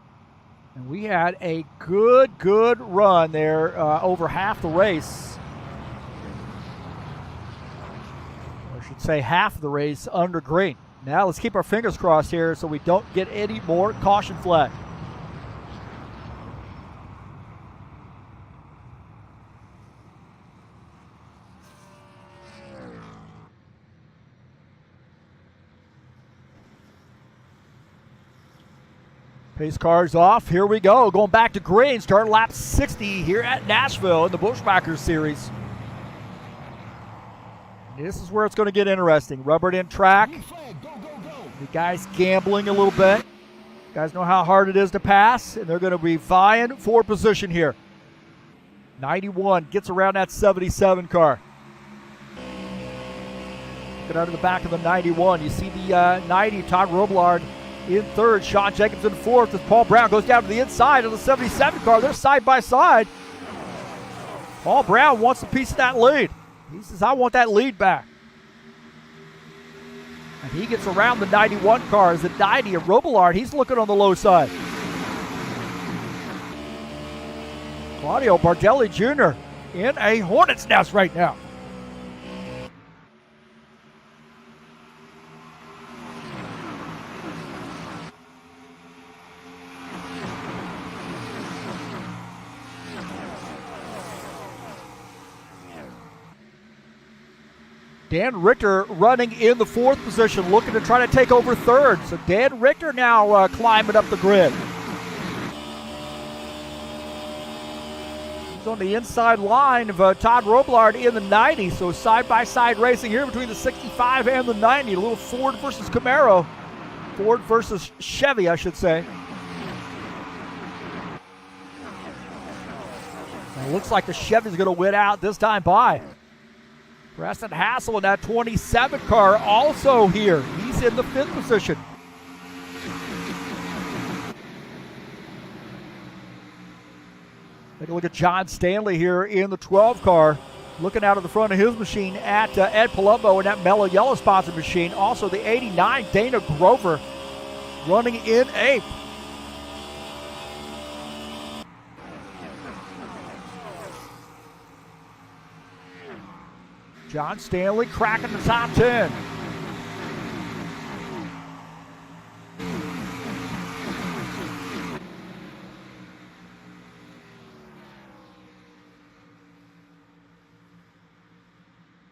S1: And we had a good run there over half the race. Or I should say half the race under green. Now let's keep our fingers crossed here so we don't get any more caution flag. Pace car's off. Here we go. Going back to green. Start lap 60 here at Nashville in the Buschwackers series. This is where it's going to get interesting. Rubbered in track.
S4: Green flag, go, go, go.
S1: The guys gambling a little bit. You guys know how hard it is to pass, and they're going to be vying for position here. 91 gets around that 77 car. Get out of the back of the 91. You see the 90, Todd Robillard in third, Sean Jacobs in fourth as Paul Brown goes down to the inside of the 77 car. They're side by side. Paul Brown wants a piece of that lead. He says, I want that lead back. And he gets around the 91 car as the 90 of Robillard. He's looking on the low side. Claudio Bardelli Jr. in a hornet's nest right now. Dan Richter running in the fourth position, looking to try to take over third. So Dan Richter now climbing up the grid. He's on the inside line of Todd Robillard in the 90. So side-by-side racing here between the 65 and the 90. A little Ford versus Camaro. Ford versus Chevy, I should say. And it looks like the Chevy's going to win out this time by. Preston Hassel in that 27 car also here. He's in the fifth position. Take a look at John Stanley here in the 12 car. Looking out of the front of his machine at Ed Palumbo in that mellow yellow sponsored machine. Also the 89 Dana Grover running in eighth. John Stanley cracking the top 10.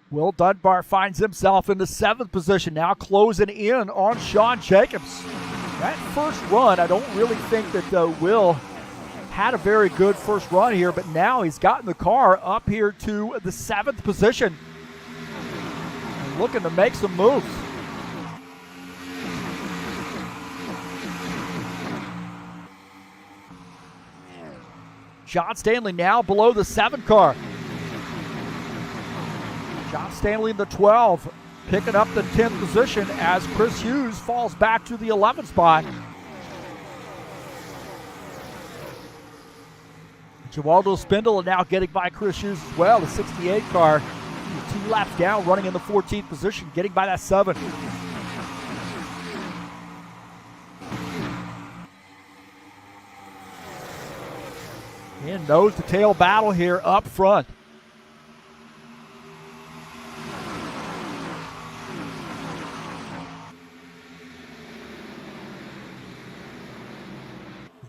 S1: Will Dunbar finds himself in the 7th position, now closing in on Sean Jacobs. That first run, I don't really think that Will had a very good first run here, but now he's gotten the car up here to the 7th position and looking to make some moves. John Stanley now below the 7 car. John Stanley in the 12, picking up the 10th position as Chris Hughes falls back to the 11th spot. Givaldo Spindle now getting by Chris Hughes as well, the 68 car. 2 laps down, running in the 14th position, getting by that 7. And nose-to-tail battle here up front.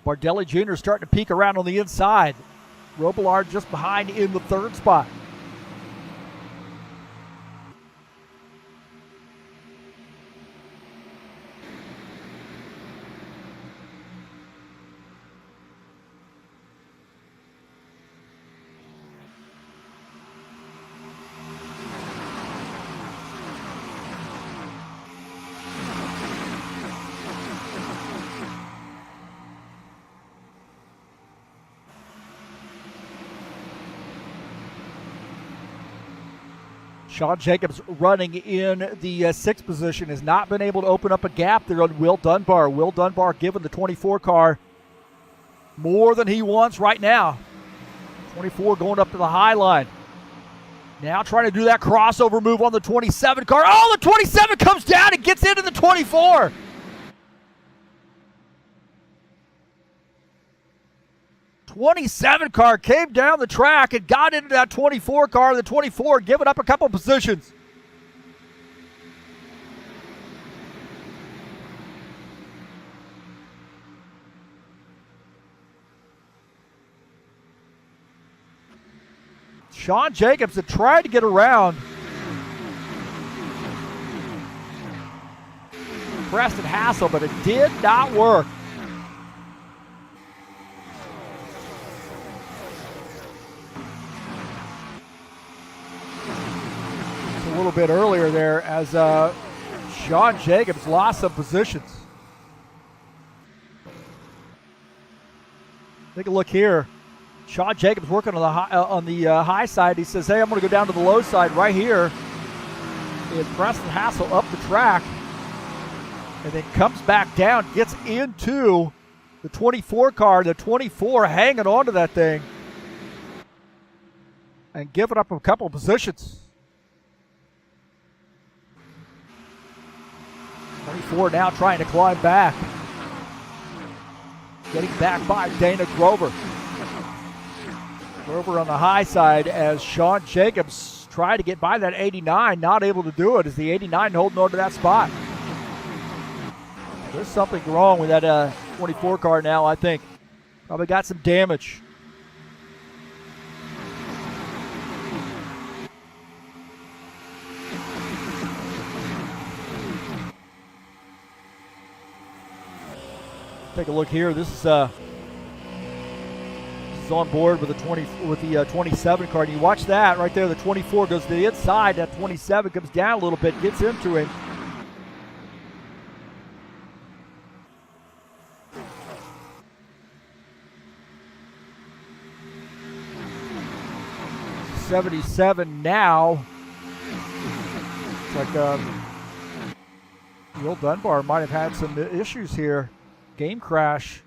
S1: Bardelli Jr. starting to peek around on the inside. Robillard just behind in the 3rd spot. Sean Jacobs running in the 6th position has not been able to open up a gap there on Will Dunbar. Will Dunbar giving the 24 car more than he wants right now. 24 going up to the high line. Now trying to do that crossover move on the 27 car. Oh, the 27 comes down and gets into the 24. '27 car came down the track and got into that 24 car. The 24 giving up a couple positions. Sean Jacobs had tried to get around Preston Hassel, but it did not work. A little bit earlier there as Sean Jacobs lost some positions. Take a look here. Sean Jacobs working on the high side. He says, hey, I'm going to go down to the low side right here. And Preston Hassel up the track. And then comes back down, gets into the 24 car. The 24 hanging on to that thing. And giving up a couple positions. 24 now trying to climb back. Getting back by Dana Grover. Grover on the high side as Sean Jacobs tried to get by that 89, not able to do it as the 89 holding on to that spot. There's something wrong with that 24 car now, I think. Probably got some damage. Take a look here. This is on board with the 27 car. And you watch that right there. The 24 goes to the inside. That 27 comes down a little bit, gets into him. '77 now. It's like Will Dunbar might have had some issues here. Game crash.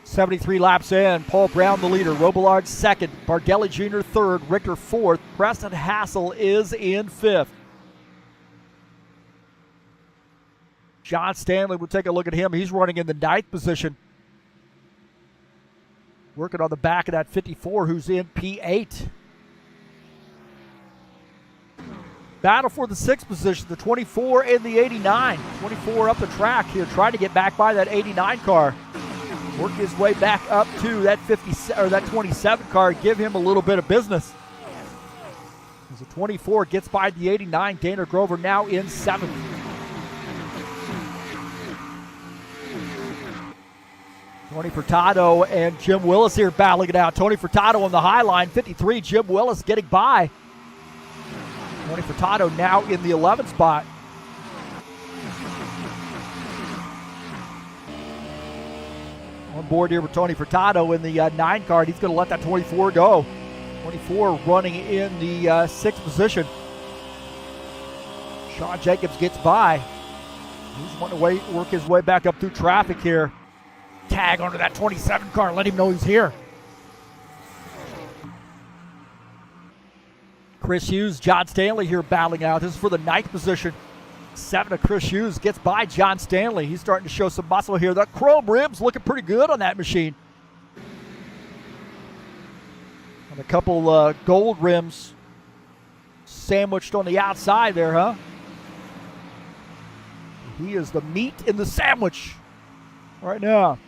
S1: '73 laps in. Paul Brown the leader. Robillard second. Bardelli Jr. third. Richter fourth. Preston Hassel is in fifth. John Stanley, we'll take a look at him. He's running in the 9th position. working on the back of that 54, who's in P8. Battle for the 6th position, the 24 and the 89. 24 up the track here, trying to get back by that 89 car. Work his way back up to that 50 or that 27 car, give him a little bit of business. As the 24 gets by the 89, Dana Grover now in 7th. Tony Furtado and Jim Willis here battling it out. Tony Furtado on the high line, 53. Jim Willis getting by. Tony Furtado now in the 11th spot. On board here with Tony Furtado in the 9 car. He's going to let that 24 go. 24 running in the 6th position. Sean Jacobs gets by. He's wanting to work his way back up through traffic here. Tag onto that 27 car, let him know he's here. Chris Hughes, John Stanley here battling out. This is for the 9th position. 7 of Chris Hughes gets by John Stanley. He's starting to show some muscle here. The chrome rims looking pretty good on that machine. And a couple gold rims sandwiched on the outside there, huh? He is the meat in the sandwich right now.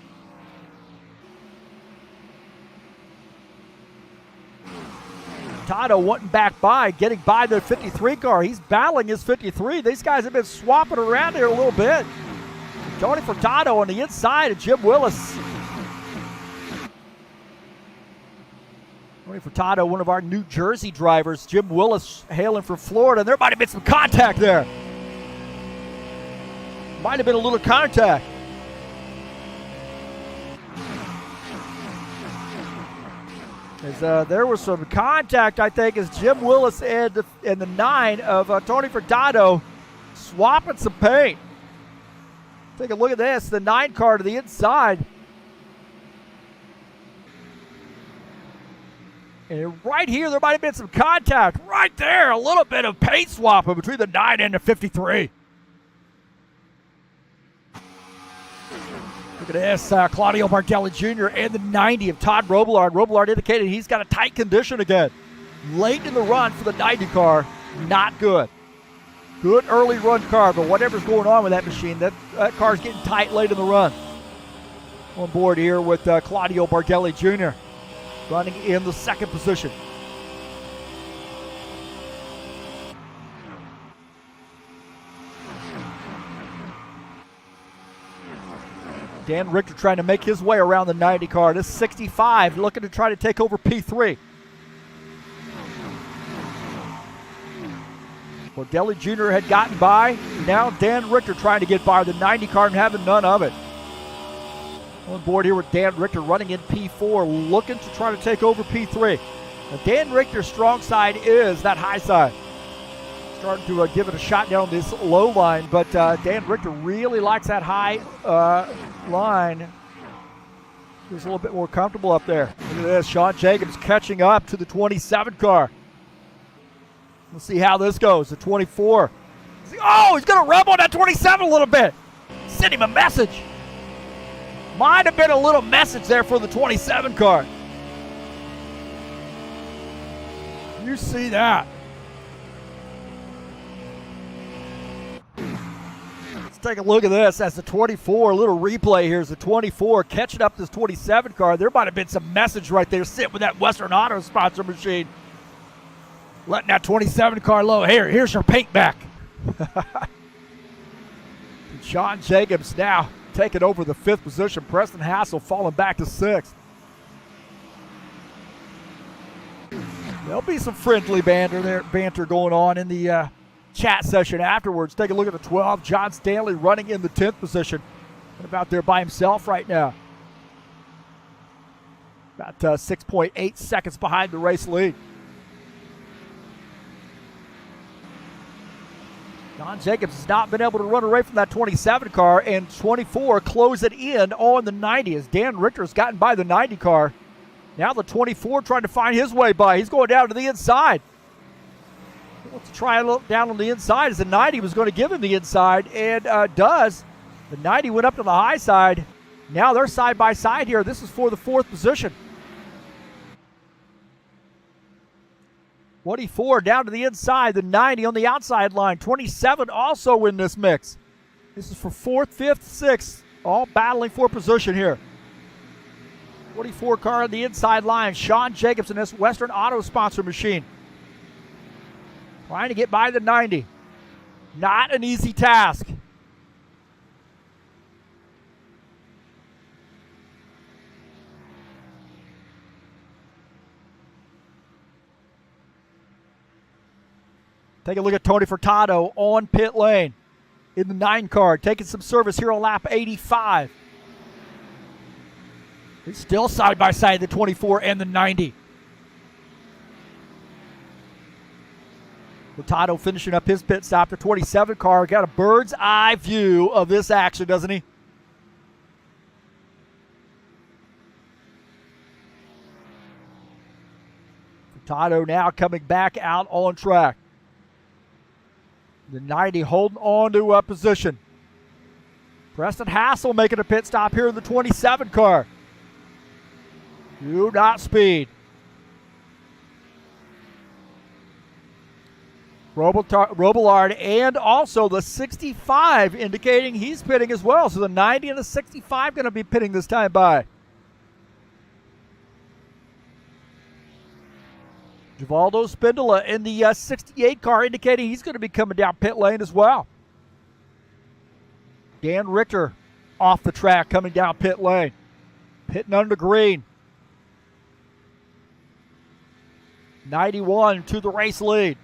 S1: Furtado wanting back by, getting by the 53 car. He's battling his 53. These guys have been swapping around here a little bit. Tony Furtado on the inside of Jim Willis. Tony Furtado, one of our New Jersey drivers. Jim Willis hailing from Florida. There might have been some contact there. Might have been a little contact. As there was some contact, I think, as Jim Willis and the 9 of Tony Furtado swapping some paint. Take a look at this, the 9 car to the inside. And right here, there might have been some contact. Right there, a little bit of paint swapping between the 9 and the 53. Look at this, Claudio Bardelli Jr. and the 90 of Todd Robillard. Robillard indicated he's got a tight condition again. Late in the run for the 90 car, not good. Good early run car, but whatever's going on with that machine, that car's getting tight late in the run. On board here with Claudio Bardelli Jr. running in the 2nd position. Dan Richter trying to make his way around the 90 car. This 65 looking to try to take over P3. Bardelli Jr. had gotten by. Now Dan Richter trying to get by the 90 car and having none of it. On board here with Dan Richter running in P4, looking to try to take over P3. Now Dan Richter's strong side is that high side. Starting to give it a shot down this low line, but Dan Richter really likes that high line. He's a little bit more comfortable up there. Look at this, Sean Jacobs catching up to the 27 car. Let's see how this goes. The 24. Oh, he's going to rub on that 27 a little bit. Send him a message. Might have been a little message there for the 27 car. You see that. Take a look at this as the 24, a little replay here is the 24 catching up this 27 car. There might have been some message right there sitting with that Western Auto sponsor machine. Letting that 27 car low. Here's your paint back. Sean Jacobs now taking over the 5th position. Preston Hassel falling back to 6th. There'll be some friendly banter going on in the chat session afterwards. Take a look at the 12. John Stanley running in the 10th position. About there by himself right now. About 6.8 seconds behind the race lead. John Jacobs has not been able to run away from that 27 car, and 24 close it in on the 90 as Dan Richter has gotten by the 90 car. Now the 24 trying to find his way by. He's going down to the inside. He wants to try a look down on the inside as the 90 was going to give him the inside, and does. The 90 went up to the high side. Now they're side by side here. This is for the 4th position. 24 down to the inside, the 90 on the outside line. 27 also in this mix. This is for 4th, 5th, 6th, all battling for position here. 44 car on the inside line. Sean Jacobs in this Western Auto sponsor machine. Trying to get by the 90. Not an easy task. Take a look at Tony Furtado on pit lane in the 9 car, taking some service here on lap 85. He's still side by side, the 24 and the 90. Furtado finishing up his pit stop. The 27 car got a bird's eye view of this action, doesn't he? Furtado now coming back out on track. The 90 holding on to a position. Preston Hassel making a pit stop here in the 27 car. Do not speed. Robillard and also the 65 indicating he's pitting as well. So the 90 and the 65 going to be pitting this time by. Givaldo Spindola in the 68 car indicating he's going to be coming down pit lane as well. Dan Richter off the track coming down pit lane. Pitting under green. 91 to the race lead.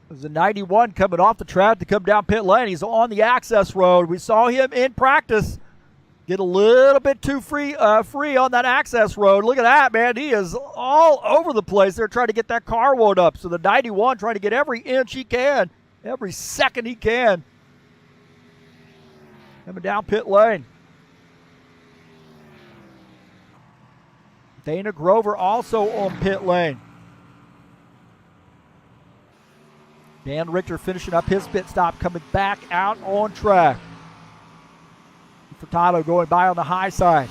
S1: There's a 91 coming off the track to come down pit lane. He's on the access road. We saw him in practice get a little bit too free on that access road. Look at that, man. He is all over the place. They're trying to get that car wound up. So the 91 trying to get every inch he can, every second he can. Coming down pit lane. Dana Grover also on pit lane. Dan Richter finishing up his pit stop, coming back out on track. Furtado going by on the high side.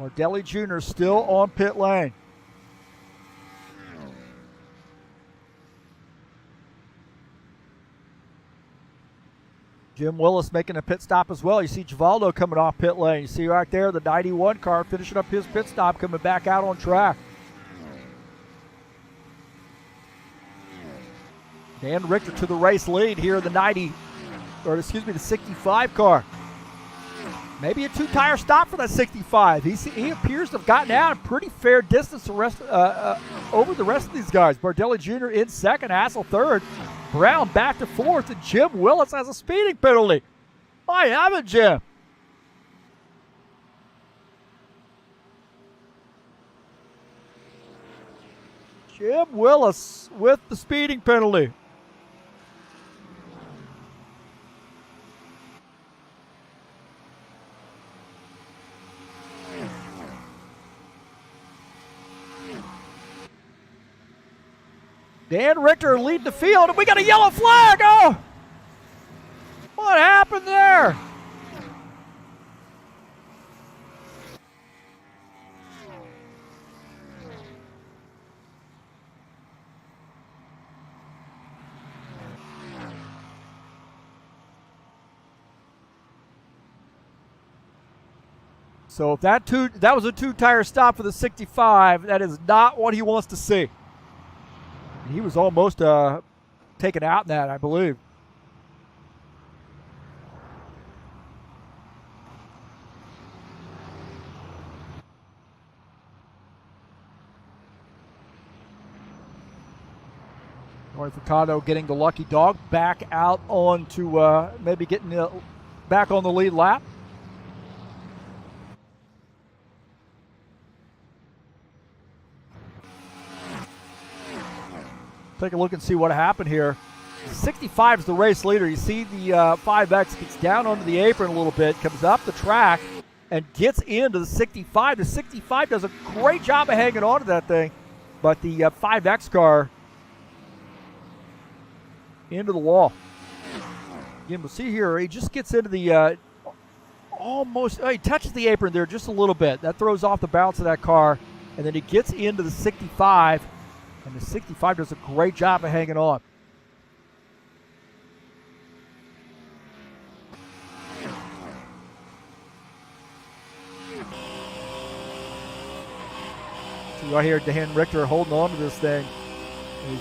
S1: Mardelli Jr. still on pit lane. Jim Willis making a pit stop as well. You see Givaldo coming off pit lane. You see right there the 91 car finishing up his pit stop, coming back out on track. Dan Richter to the race lead here in the the 65 car. Maybe a 2-tire stop for that 65. He appears to have gotten out a pretty fair distance over the rest of these guys. Bardelli Jr. in second, Hassel third, Brown back to fourth, and Jim Willis has a speeding penalty. I have it, Jim. Jim Willis with the speeding penalty. Dan Richter leading the field, and we got a yellow flag. Oh! What happened there? So if that was a 2-tire stop for the 65, that is not what he wants to see. He was almost taken out in that, I believe. Tony Furtado getting the lucky dog back out onto maybe getting back on the lead lap. Take a look and see what happened here. 65 is the race leader. You see the 5X gets down onto the apron a little bit, comes up the track, and gets into the 65. The 65 does a great job of hanging on to that thing, but the 5X car into the wall. Again, we'll see here, he just gets into the almost, he touches the apron there just a little bit. That throws off the balance of that car, and then he gets into the 65, and the 65 does a great job of hanging on. So right here, Dan Richter holding on to this thing.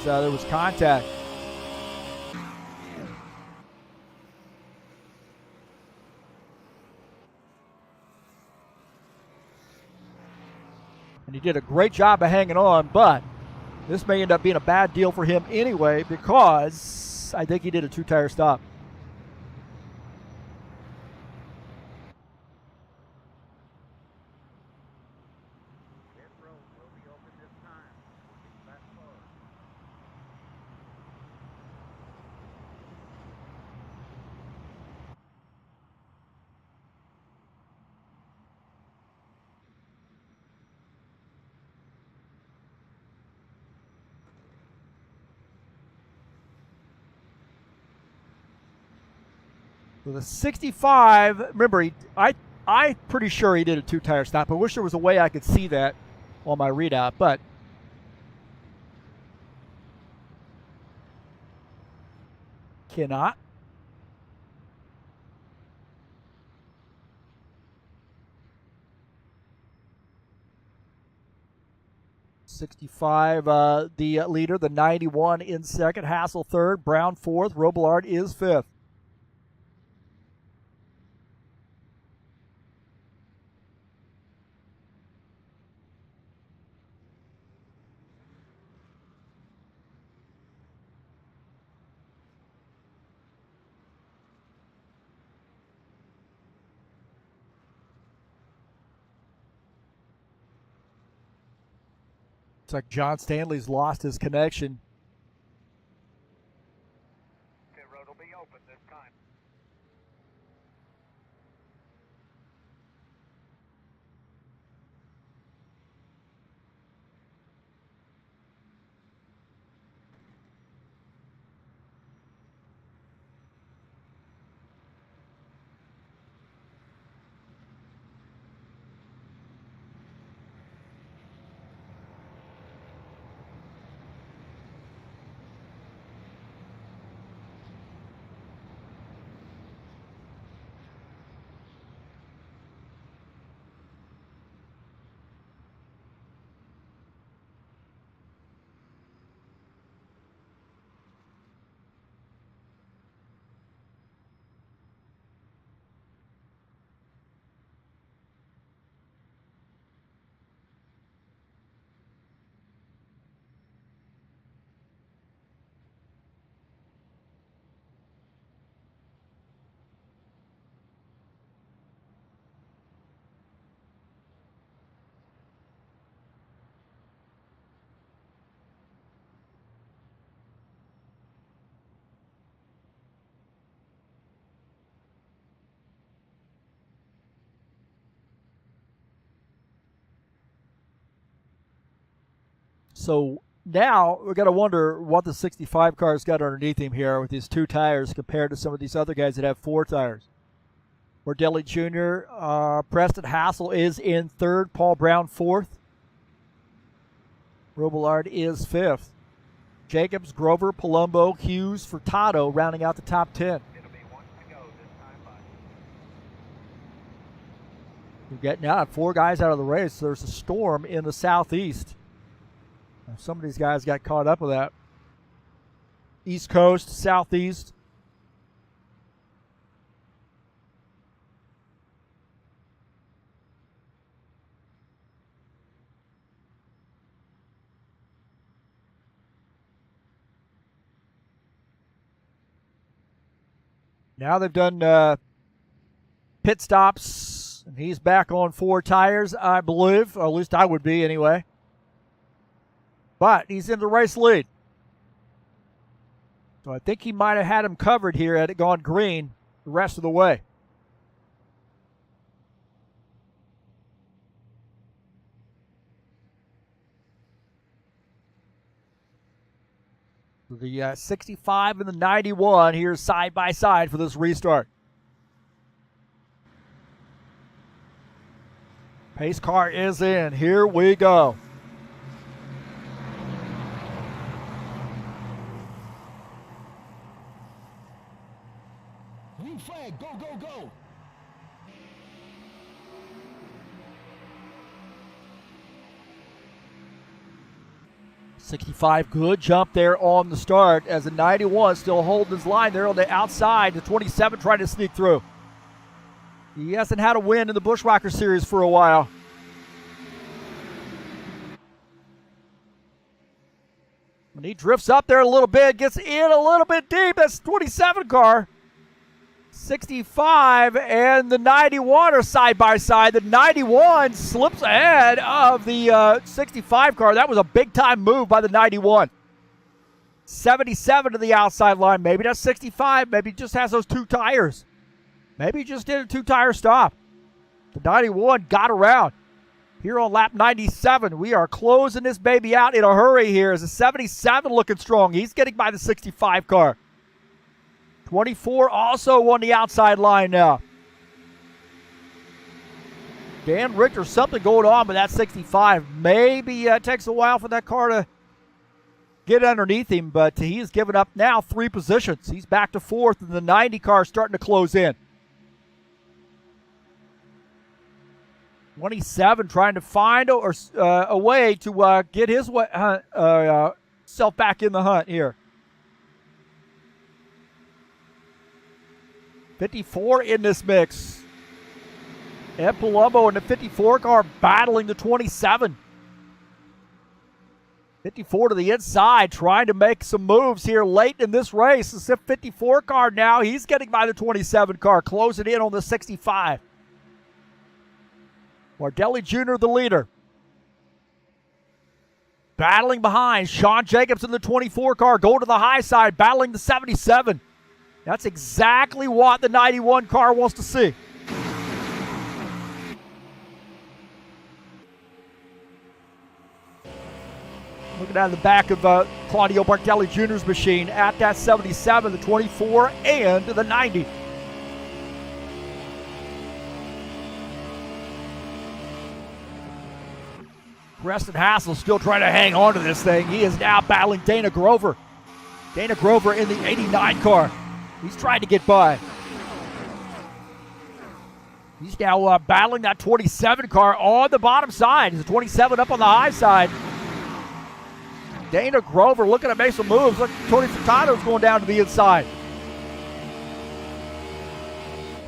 S1: There was contact. And he did a great job of hanging on, but this may end up being a bad deal for him anyway because I think he did a two-tire stop. So the 65, remember, I'm pretty sure he did a two-tire stop. I wish there was a way I could see that on my readout, but cannot. '65, the leader, the 91 in second, Hassel third, Brown fourth, Robillard is fifth. It's like John Stanley's lost his connection.
S2: Pit road will be open this time.
S1: So now we've got to wonder what the 65 car's got underneath him here with his two tires compared to some of these other guys that have four tires. Mordelli Jr., Preston Hassel is in third, Paul Brown fourth. Robillard is fifth. Jacobs, Grover, Palumbo, Hughes, Furtado rounding out the top 10.
S2: It'll be one to go this time, bud.
S1: We're getting out 4 guys out of the race. There's a storm in the southeast. Some of these guys got caught up with that. East Coast, Southeast. Now they've done pit stops, and he's back on 4 tires, I believe, or at least I would be anyway. But he's in the race lead. So I think he might have had him covered here had it gone green the rest of the way. The 65 and the 91 here side by side for this restart. Pace car is in. Here we go.
S4: Green flag, go, go, go.
S1: '65, good jump there on the start as the 91 still holding his line there on the outside. The 27 trying to sneak through. He hasn't had a win in the Buschwacker Series for a while. When he drifts up there a little bit, gets in a little bit deep. That's 27 car. 65 and the 91 are side by side. The 91 slips ahead of the 65 car. That was a big time move by the 91. 77 to the outside line. Maybe that's 65. Maybe he just has those two tires. Maybe he just did a two-tire stop. The 91 got around. Here on lap 97, we are closing this baby out in a hurry here. As the 77 looking strong. He's getting by the 65 car. 24 also on the outside line now. Dan Richter, something going on with that 65. Maybe it takes a while for that car to get underneath him, but he has given up now 3 positions. He's back to 4th, and the 90 car is starting to close in. 27 trying to find a way to get his self back in the hunt here. 54 in this mix. Ed Palumbo in the 54 car battling the 27. 54 to the inside, trying to make some moves here late in this race. The 54 car now, he's getting by the 27 car, closing in on the 65. Mardelli Jr., the leader. Battling behind, Sean Jacobs in the 24 car, going to the high side, battling the 77. That's exactly what the 91 car wants to see. Looking at the back of Claudio Bartelli Jr.'s machine at that 77, the 24, and the 90. Preston Hassel still trying to hang on to this thing. He is now battling Dana Grover. Dana Grover in the 89 car. He's trying to get by. He's now battling that 27 car on the bottom side. He's the 27 up on the high side. Dana Grover looking to make some moves. Look, Tony Furtado's going down to the inside.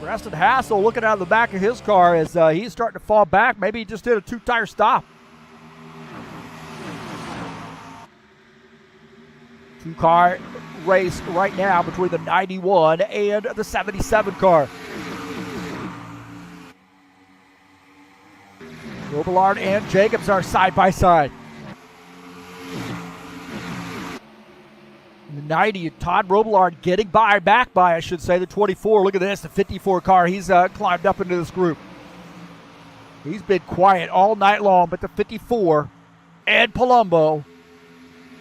S1: Preston Hassel looking out of the back of his car as he's starting to fall back. Maybe he just did a 2-tire stop. 2-car race right now between the 91 and the 77 car. Robillard and Jacobs are side by side. The 90, Todd Robillard getting back by, I should say, the 24. Look at this, the 54 car. He's climbed up into this group. He's been quiet all night long, but the 54, Ed Palumbo,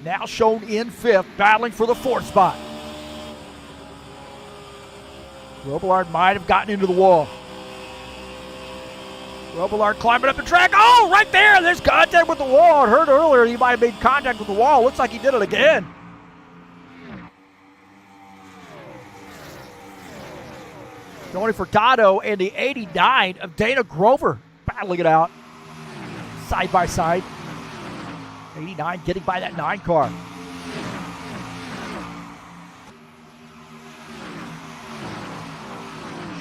S1: now shown in 5th, battling for the 4th spot. Robillard might have gotten into the wall. Robillard climbing up the track. Oh, right there. There's contact with the wall. I heard earlier he might have made contact with the wall. Looks like he did it again. Tony Furtado and the 89 of Dana Grover battling it out side by side. 89 getting by that 9 car.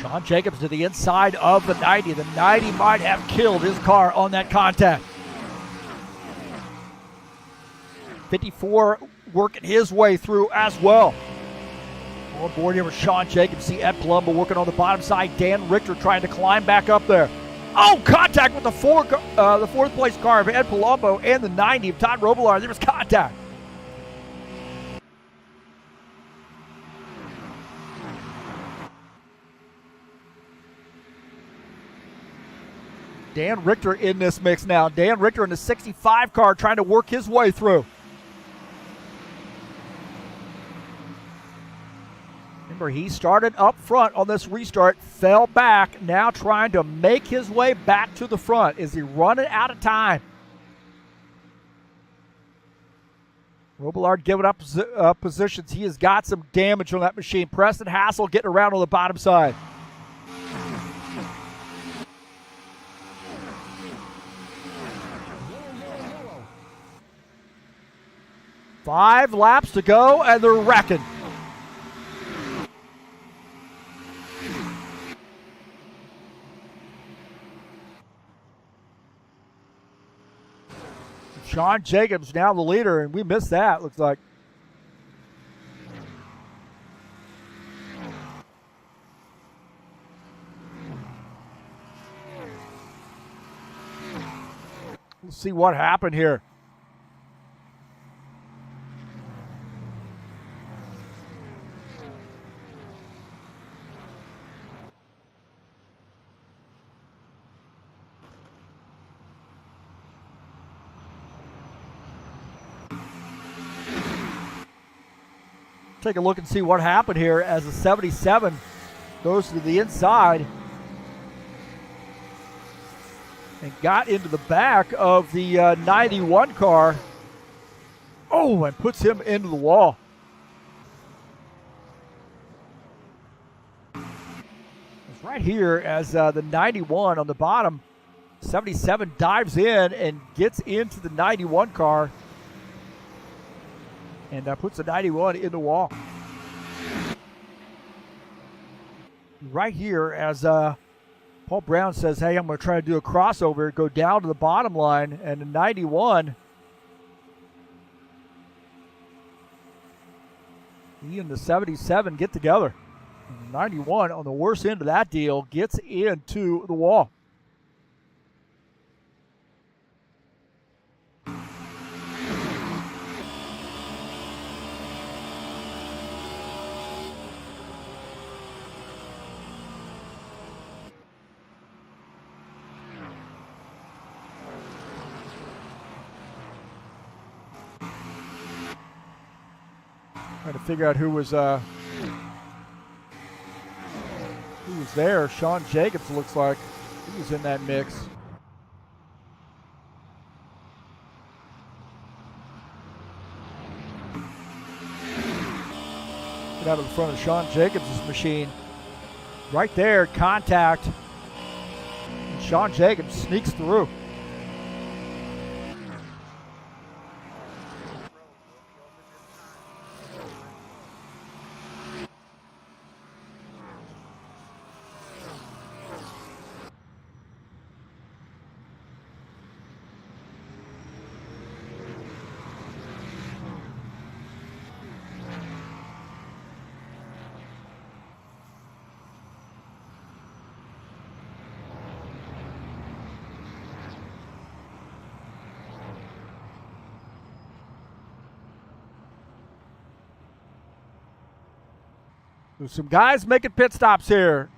S1: Sean Jacobs to the inside of the 90. The 90 might have killed his car on that contact. 54 working his way through as well. On board here with Sean Jacobs. See Ed Palumbo working on the bottom side. Dan Richter trying to climb back up there. Oh, contact with the 4th place car of Ed Palumbo and the 90 of Todd Robillard. There was contact. Dan Richter in this mix now. Dan Richter in the 65 car trying to work his way through. Remember, he started up front on this restart, fell back, now trying to make his way back to the front. Is he running out of time? Robillard giving up positions. He has got some damage on that machine. Preston Hassel getting around on the bottom side.
S4: Yellow.
S1: 5 laps to go, and they're wrecking. Sean Jacobs now the leader, and we missed that, looks like. Let's see what happened here. Take a look and see what happened here as the 77 goes to the inside and got into the back of the 91 car. Oh, and puts him into the wall. It's right here as the 91 on the bottom. 77 dives in and gets into the 91 car. And puts the 91 in the wall. Right here as Paul Brown says, hey, I'm going to try to do a crossover, go down to the bottom line, and the 91, he and the 77 get together. And the 91 on the worst end of that deal gets into the wall. Trying to figure out who was there. Sean Jacobs looks like he was in that mix. Get out of the front of Sean Jacobs' machine. Right there, contact. And Sean Jacobs sneaks through. There's some guys making pit stops here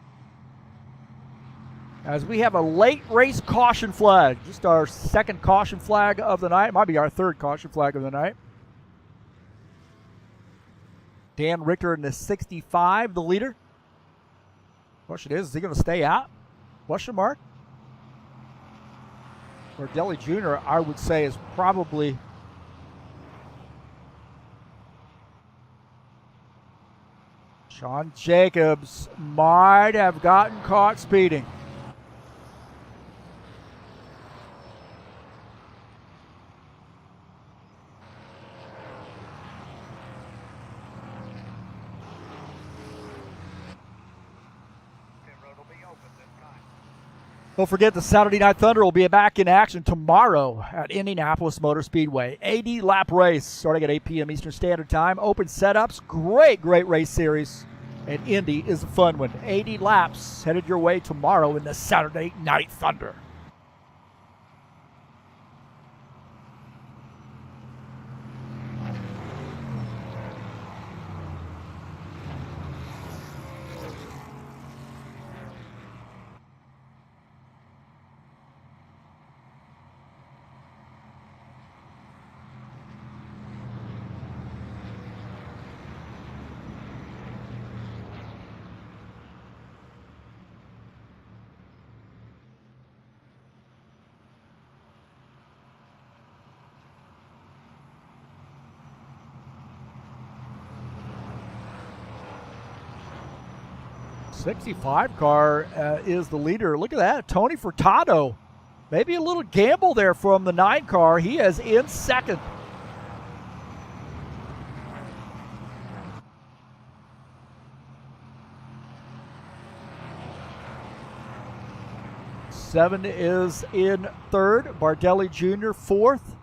S1: as we have a late race caution flag. Just our second caution flag of the night. Might be our third caution flag of the night. Dan Richter in the 65, the leader. Question is he going to stay out? Question mark. Or Deli Jr., I would say, is probably Sean Jacobs might have gotten caught speeding. Don't forget the Saturday Night Thunder will be back in action tomorrow at Indianapolis Motor Speedway. 80-lap race starting at 8 p.m. Eastern Standard Time. Open setups, great race series. And Indy is a fun one. 80 laps headed your way tomorrow in the Saturday Night Thunder. 65 car is the leader. Look at that, Tony Furtado. Maybe a little gamble there from the 9 car. He is in second. Seven is in third. Bardelli Jr. fourth.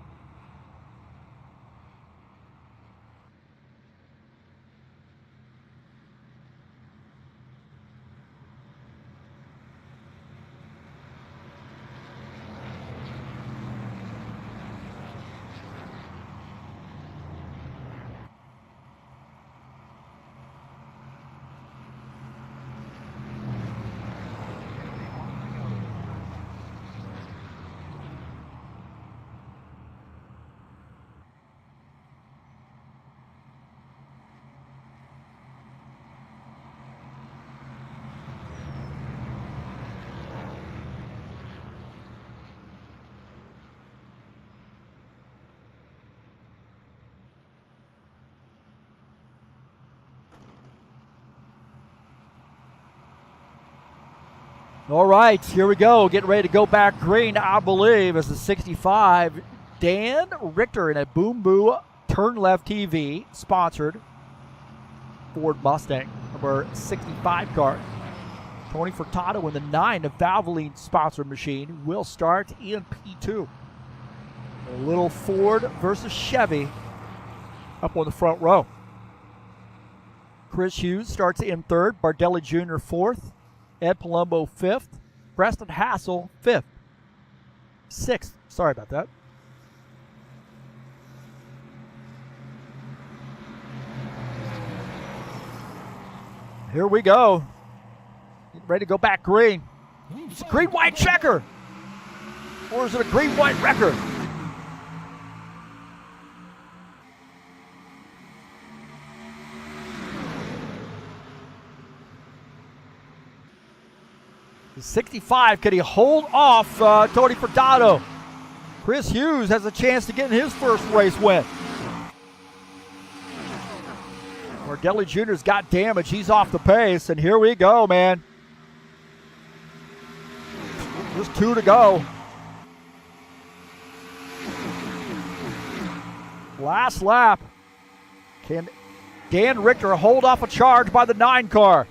S1: All right, here we go. Getting ready to go back green, I believe, as the 65. Dan Richter in a Boom Boo TurnLeftTV sponsored Ford Mustang, number 65 car. Tony Furtado in the 9 of Valvoline sponsored machine will start in P2. A little Ford versus Chevy up on the front row. Chris Hughes starts in third. Bardelli Jr. fourth. Ed Palumbo fifth. Preston Hassel fifth. Sixth. Sorry about that. Here we go. Getting ready to go back green. It's a green-white checker. Or is it a green-white record? The 65, can he hold off Tony Furtado? Chris Hughes has a chance to get his first race win. Bardelli Jr.'s got damage. He's off the pace, and here we go, man. Just 2 to go. Last lap. Can Dan Richter hold off a charge by the 9 car?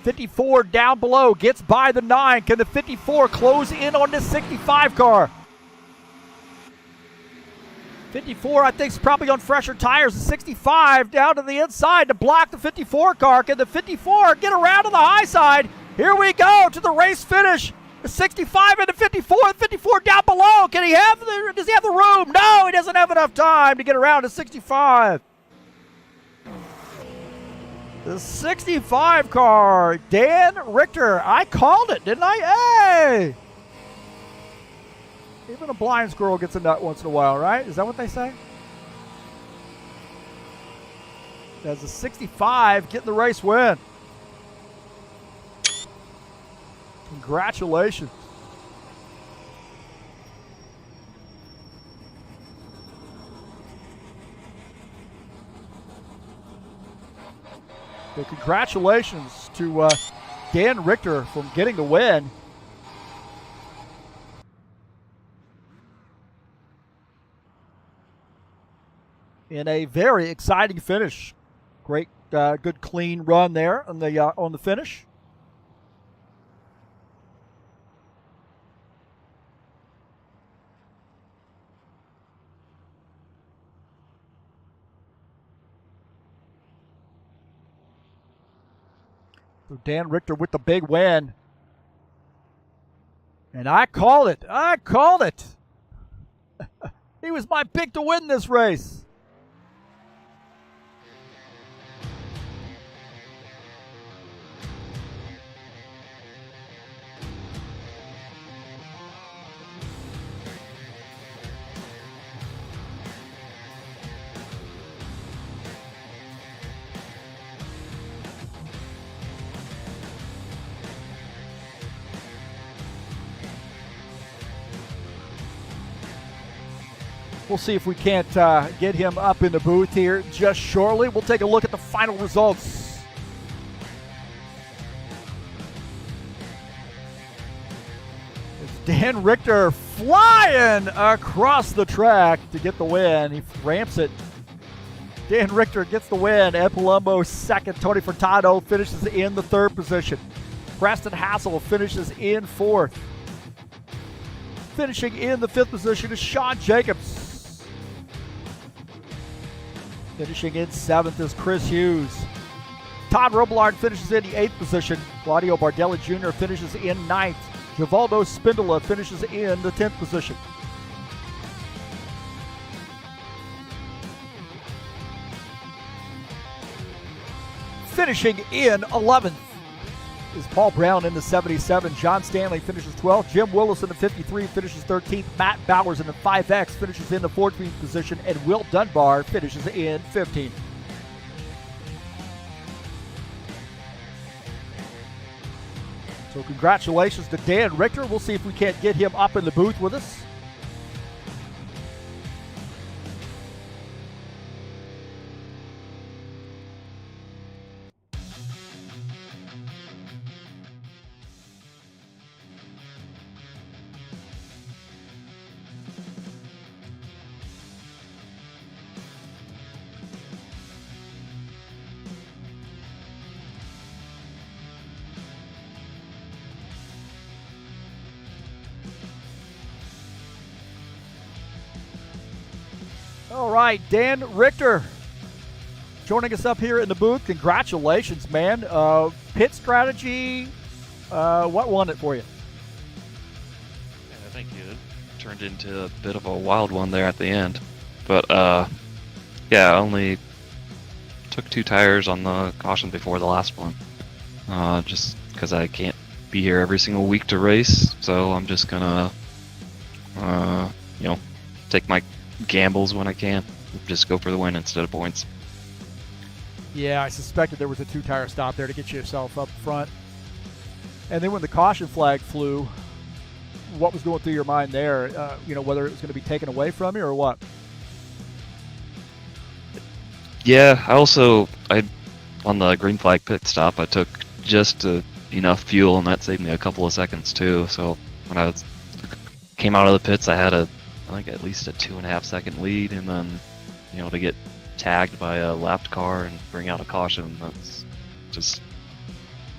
S1: 54 down below, gets by the 9. Can the 54 close in on this 65 car? 54, I think, is probably on fresher tires. The 65 down to the inside to block the 54 car. Can the 54 get around to the high side? Here we go to the race finish. The 65 and the 54. The 54 down below. Does he have the room? No, he doesn't have enough time to get around to 65. The 65 car, Dan Richter. I called it, didn't I? Hey! Even a blind squirrel gets a nut once in a while, right? Is that what they say? That's a 65 getting the race win. Congratulations. So congratulations to Dan Richter from getting the win. In a very exciting finish. Great, good clean run there on the finish. So Dan Richter with the big win. And I called it. I called it. He was my pick to win this race. We'll see if we can't get him up in the booth here just shortly. We'll take a look at the final results. Dan Richter flying across the track to get the win. He ramps it. Dan Richter gets the win. Ed Palumbo second. Tony Furtado finishes in the third position. Preston Hassel finishes in fourth. Finishing in the fifth position is Sean Jacobs. Finishing in seventh is Chris Hughes. Todd Robillard finishes in the eighth position. Claudio Bardelli Jr. finishes in ninth. Givaldo Spindola finishes in the 10th position. Finishing in 11th is Paul Brown in the 77. John Stanley finishes 12th. Jim Willis in the 53 finishes 13th. Matt Bowers in the 5X finishes in the 14th position. And Will Dunbar finishes in 15th. So congratulations to Dan Richter. We'll see if we can't get him up in the booth with us. All right, Dan Richter joining us up here in the booth. Congratulations, man. Pit strategy, what won it for you?
S5: Yeah, I think it turned into a bit of a wild one there at the end. But, yeah, I only took 2 tires on the caution before the last one. Just because I can't be here every single week to race. So I'm just going to, take my gambles when I can. Just go for the win instead of points.
S1: Yeah, I suspected there was a 2-tire stop there to get yourself up front. And then when the caution flag flew, what was going through your mind there? Whether it was going to be taken away from you or what?
S5: Yeah, on the green flag pit stop, I took just enough fuel, and that saved me a couple of seconds too. So when I came out of the pits, I had I think at least a 2.5 second lead, and then, to get tagged by a lapped car and bring out a caution, that's just,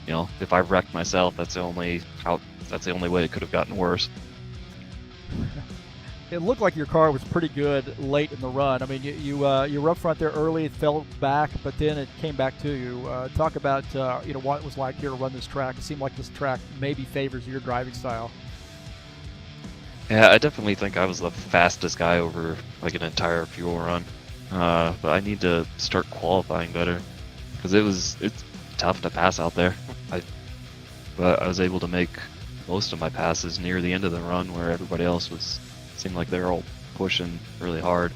S5: if I wrecked myself, that's the only way it could have gotten worse.
S1: It looked like your car was pretty good late in the run. I mean, you were up front there early, it fell back, but then it came back to you. Talk about what it was like here to run this track. It seemed like this track maybe favors your driving style.
S5: Yeah, I definitely think I was the fastest guy over like an entire fuel run. But I need to start qualifying better because it's tough to pass out there. But I was able to make most of my passes near the end of the run, where everybody else seemed like they were all pushing really hard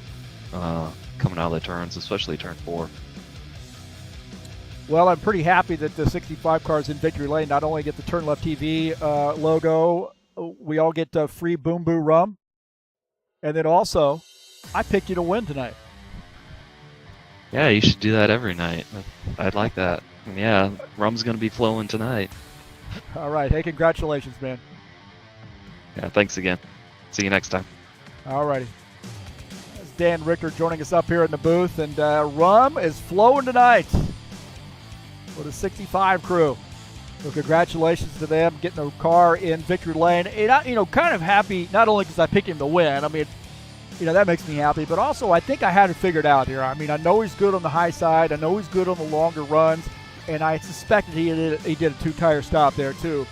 S5: coming out of the turns, especially turn 4.
S1: Well, I'm pretty happy that the 65 cars in Victory Lane not only get the TurnLeftTV logo, we all get free Boom Boo rum. And then also, I picked you to win tonight.
S5: Yeah, you should do that every night. I'd like that. And yeah, rum's going to be flowing tonight.
S1: All right. Hey, congratulations, man.
S5: Yeah, thanks again. See you next time.
S1: All righty. That's Dan Richter joining us up here in the booth. And rum is flowing tonight for the 65 crew. So congratulations to them getting the car in Victory Lane. And kind of happy, not only because I picked him to win. I mean, that makes me happy. But also, I think I had it figured out here. I mean, I know he's good on the high side. I know he's good on the longer runs. And I suspected he did a 2-tire stop there, too.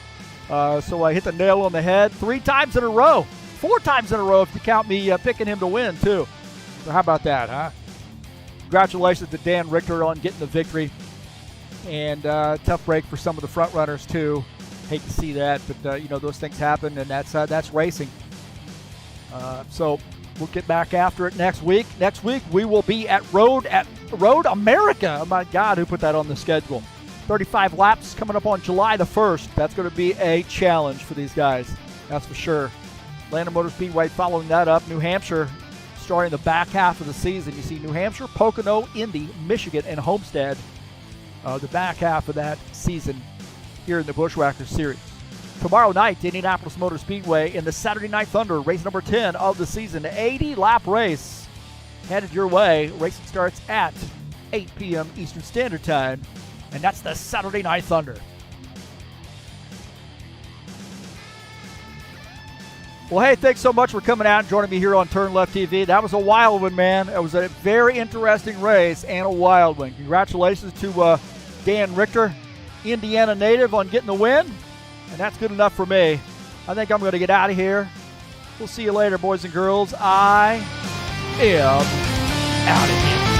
S1: So I hit the nail on the head 3 times in a row. 4 times in a row if you count me picking him to win, too. So how about that, huh? Congratulations to Dan Richter on getting the victory. And tough break for some of the front runners too. Hate to see that, but those things happen, and that's racing. So we'll get back after it next week. Next week we will be at Road America. Oh my God, who put that on the schedule? 35 laps coming up on July the 1st. That's going to be a challenge for these guys. That's for sure. Atlanta Motor Speedway following that up. New Hampshire starting the back half of the season. You see New Hampshire, Pocono, Indy, Michigan, and Homestead. The back half of that season here in the Buschwackers Series. tomorrow night to Indianapolis Motor Speedway in the Saturday Night Thunder, race number 10 of the season. 80-lap race headed your way. Racing starts at 8 p.m. Eastern Standard Time, and that's the Saturday Night Thunder. Well, hey, thanks so much for coming out and joining me here on TurnLeftTV. That was a wild one, man. It was a very interesting race and a wild one. Congratulations to Dan Richter, Indiana native, on getting the win, and that's good enough for me. I think I'm going to get out of here. We'll see you later, boys and girls. I am out of here.